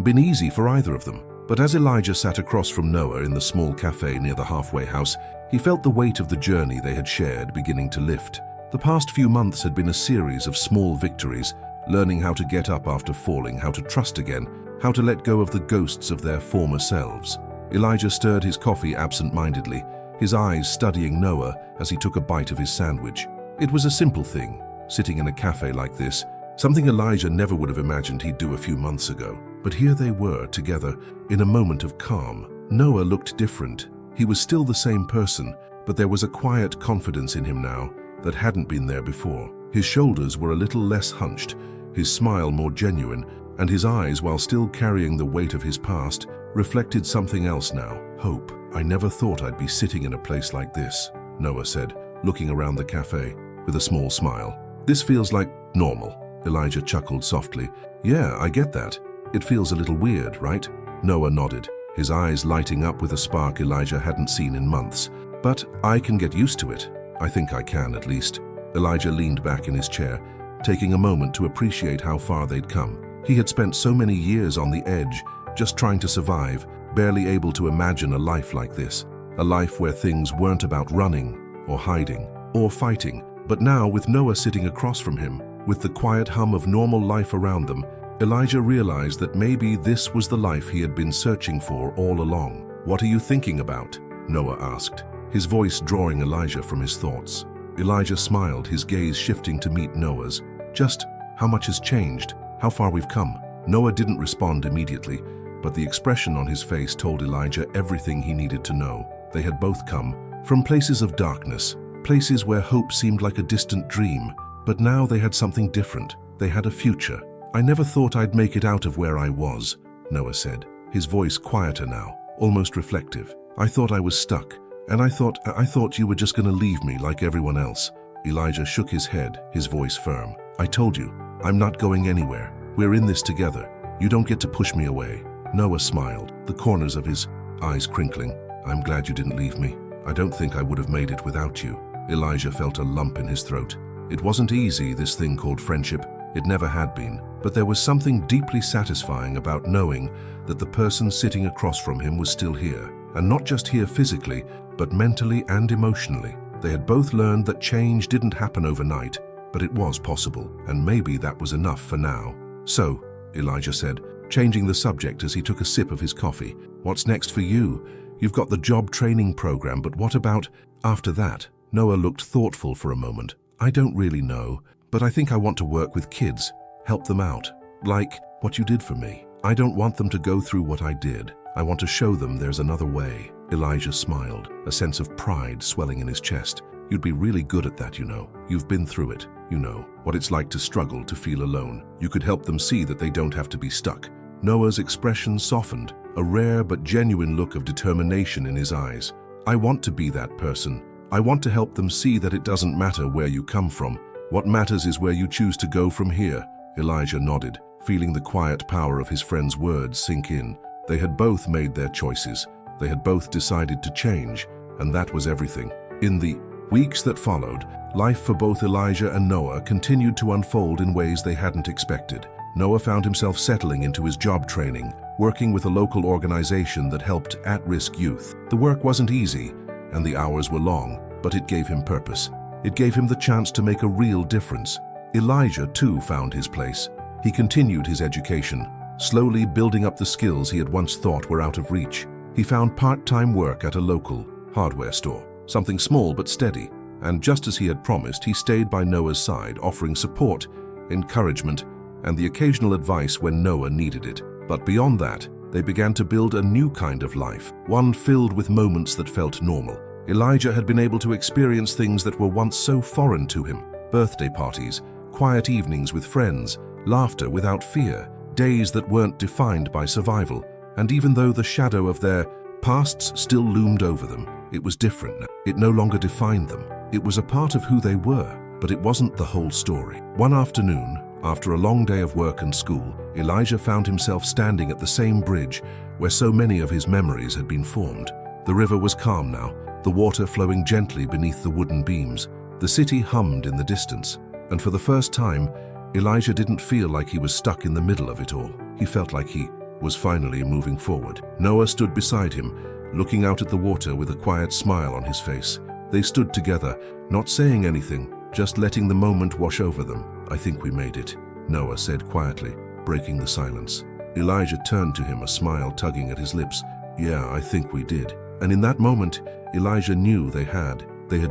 been easy for either of them. But as Elijah sat across from Noah in the small cafe near the halfway house, he felt the weight of the journey they had shared beginning to lift. The past few months had been a series of small victories, learning how to get up after falling, how to trust again, how to let go of the ghosts of their former selves. Elijah stirred his coffee absent-mindedly, his eyes studying Noah as he took a bite of his sandwich. It was a simple thing, sitting in a cafe like this, something Elijah never would have imagined he'd do a few months ago. But here they were, together, in a moment of calm. Noah looked different. He was still the same person, but there was a quiet confidence in him now that hadn't been there before. His shoulders were a little less hunched, his smile more genuine, and his eyes, while still carrying the weight of his past, reflected something else now, hope. I never thought I'd be sitting in a place like this, Noah said, looking around the cafe with a small smile. This feels like normal, Elijah chuckled softly. Yeah, I get that. It feels a little weird, right? Noah nodded, his eyes lighting up with a spark Elijah hadn't seen in months. But I can get used to it. I think I can, at least. Elijah leaned back in his chair, taking a moment to appreciate how far they'd come. He had spent so many years on the edge, just trying to survive, barely able to imagine a life like this. A life where things weren't about running, or hiding, or fighting. But now, with Noah sitting across from him, with the quiet hum of normal life around them, Elijah realized that maybe this was the life he had been searching for all along. What are you thinking about? Noah asked, his voice drawing Elijah from his thoughts. Elijah smiled, his gaze shifting to meet Noah's. Just how much has changed, how far we've come. Noah didn't respond immediately, but the expression on his face told Elijah everything he needed to know. They had both come from places of darkness, places where hope seemed like a distant dream, but now they had something different. They had a future. I never thought I'd make it out of where I was, Noah said, his voice quieter now, almost reflective. I thought I was stuck, and I thought you were just going to leave me like everyone else. Elijah shook his head, his voice firm. I told you, I'm not going anywhere. We're in this together. You don't get to push me away. Noah smiled, the corners of his eyes crinkling. I'm glad you didn't leave me. I don't think I would have made it without you. Elijah felt a lump in his throat. It wasn't easy, this thing called friendship. It never had been. But there was something deeply satisfying about knowing that the person sitting across from him was still here. And not just here physically, but mentally and emotionally. They had both learned that change didn't happen overnight, but it was possible, and maybe that was enough for now. So, Elijah said, changing the subject as he took a sip of his coffee, what's next for you? You've got the job training program, but what about after that? Noah looked thoughtful for a moment. I don't really know, but I think I want to work with kids, help them out. Like what you did for me. I don't want them to go through what I did. I want to show them there's another way. Elijah smiled, a sense of pride swelling in his chest. You'd be really good at that, you know. You've been through it. You know what it's like to struggle, to feel alone. You could help them see that they don't have to be stuck. Noah's expression softened, a rare but genuine look of determination in his eyes. I want to be that person. I want to help them see that it doesn't matter where you come from. What matters is where you choose to go from here. Elijah nodded, feeling the quiet power of his friend's words sink in. They had both made their choices. They had both decided to change, and that was everything. In the weeks that followed, life for both Elijah and Noah continued to unfold in ways they hadn't expected. Noah found himself settling into his job training, working with a local organization that helped at-risk youth. The work wasn't easy, and the hours were long, but it gave him purpose. It gave him the chance to make a real difference. Elijah, too, found his place. He continued his education, slowly building up the skills he had once thought were out of reach. He found part-time work at a local hardware store, something small but steady, and just as he had promised, he stayed by Noah's side, offering support, encouragement, and the occasional advice when Noah needed it. But beyond that, they began to build a new kind of life, one filled with moments that felt normal. Elijah had been able to experience things that were once so foreign to him: birthday parties, quiet evenings with friends, laughter without fear, days that weren't defined by survival. And even though the shadow of their pasts still loomed over them, it was different. It no longer defined them. It was a part of who they were, but it wasn't the whole story. One afternoon, after a long day of work and school, Elijah found himself standing at the same bridge where so many of his memories had been formed. The river was calm now, the water flowing gently beneath the wooden beams. The city hummed in the distance, and for the first time, Elijah didn't feel like he was stuck in the middle of it all. He felt like he was finally moving forward. Noah stood beside him, looking out at the water with a quiet smile on his face. They stood together, not saying anything, just letting the moment wash over them. I think we made it, Noah said quietly, breaking the silence. Elijah turned to him, a smile tugging at his lips. Yeah, I think we did. And in that moment, Elijah knew they had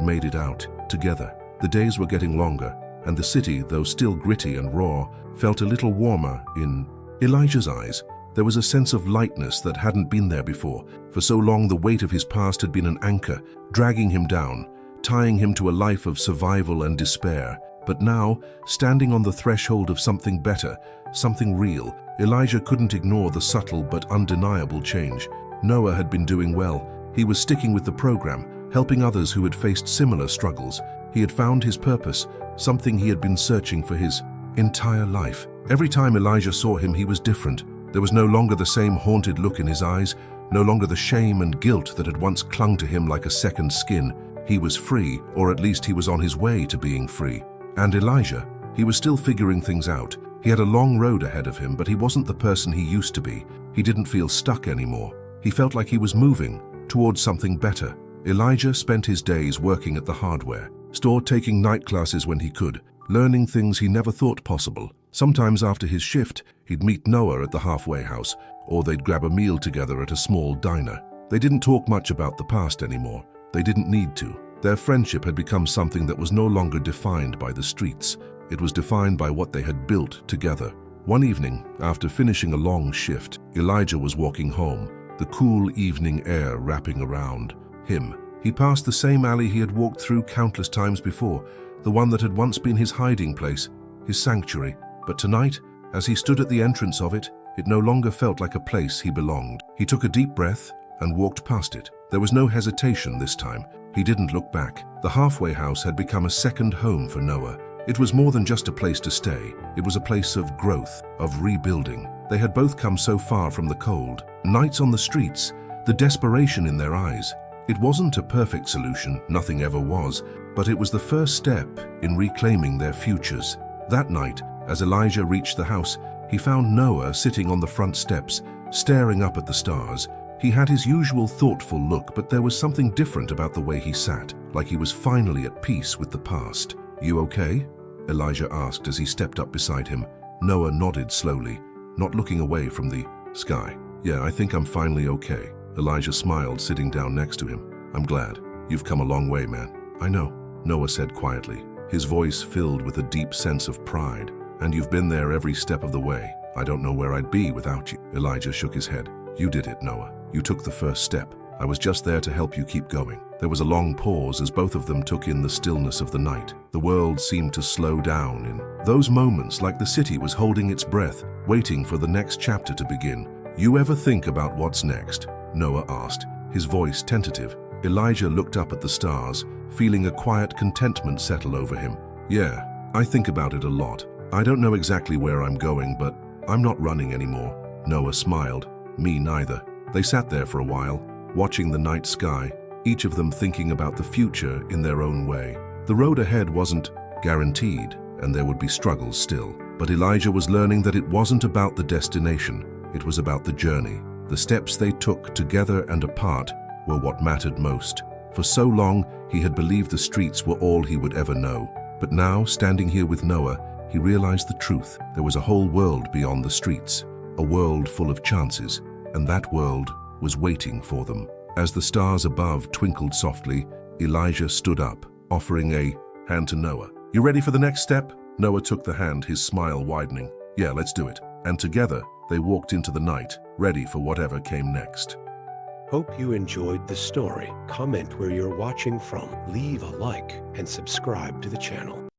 made it out, together. The days were getting longer, and the city, though still gritty and raw, felt a little warmer in Elijah's eyes. There was a sense of lightness that hadn't been there before. For so long, the weight of his past had been an anchor, dragging him down, tying him to a life of survival and despair. But now, standing on the threshold of something better, something real, Elijah couldn't ignore the subtle but undeniable change. Noah had been doing well. He was sticking with the program, helping others who had faced similar struggles. He had found his purpose, something he had been searching for his entire life. Every time Elijah saw him, he was different. There was no longer the same haunted look in his eyes, no longer the shame and guilt that had once clung to him like a second skin. He was free, or at least he was on his way to being free. And Elijah, he was still figuring things out. He had a long road ahead of him, but he wasn't the person he used to be. He didn't feel stuck anymore. He felt like he was moving towards something better. Elijah spent his days working at the hardware store, taking night classes when he could, learning things he never thought possible. Sometimes after his shift, he'd meet Noah at the halfway house, or they'd grab a meal together at a small diner. They didn't talk much about the past anymore. They didn't need to. Their friendship had become something that was no longer defined by the streets. It was defined by what they had built together. One evening, after finishing a long shift, Elijah was walking home, the cool evening air wrapping around him. He passed the same alley he had walked through countless times before, the one that had once been his hiding place, his sanctuary. But tonight, as he stood at the entrance of it, it no longer felt like a place he belonged. He took a deep breath and walked past it. There was no hesitation this time. He didn't look back. The halfway house had become a second home for Noah. It was more than just a place to stay. It was a place of growth, of rebuilding. They had both come so far from the cold. Nights on the streets, the desperation in their eyes. It wasn't a perfect solution, nothing ever was, but it was the first step in reclaiming their futures. That night, as Elijah reached the house, he found Noah sitting on the front steps, staring up at the stars. He had his usual thoughtful look, but there was something different about the way he sat, like he was finally at peace with the past. "You okay?" Elijah asked as he stepped up beside him. Noah nodded slowly, not looking away from the sky. "Yeah, I think I'm finally okay." Elijah smiled, sitting down next to him. "I'm glad. You've come a long way, man." "I know," Noah said quietly, his voice filled with a deep sense of pride. And you've been there every step of the way. I don't know where I'd be without you. Elijah shook his head. You did it, Noah. You took the first step. I was just there to help you keep going. There was a long pause as both of them took in the stillness of the night. The world seemed to slow down in those moments, like the city was holding its breath, waiting for the next chapter to begin. You ever think about what's next? Noah asked, his voice tentative. Elijah looked up at the stars, feeling a quiet contentment settle over him. Yeah, I think about it a lot. I don't know exactly where I'm going, but I'm not running anymore. Noah smiled. Me neither. They sat there for a while, watching the night sky, each of them thinking about the future in their own way. The road ahead wasn't guaranteed, and there would be struggles still. But Elijah was learning that it wasn't about the destination, it was about the journey. The steps they took together and apart were what mattered most. For so long, he had believed the streets were all he would ever know. But now, standing here with Noah, he realized the truth. There was a whole world beyond the streets, a world full of chances, and that world was waiting for them. As the stars above twinkled softly, Elijah stood up, offering a hand to Noah. You ready for the next step? Noah took the hand, his smile widening. Yeah, let's do it. And together, they walked into the night, ready for whatever came next. Hope you enjoyed the story. Comment where you're watching from, leave a like, and subscribe to the channel.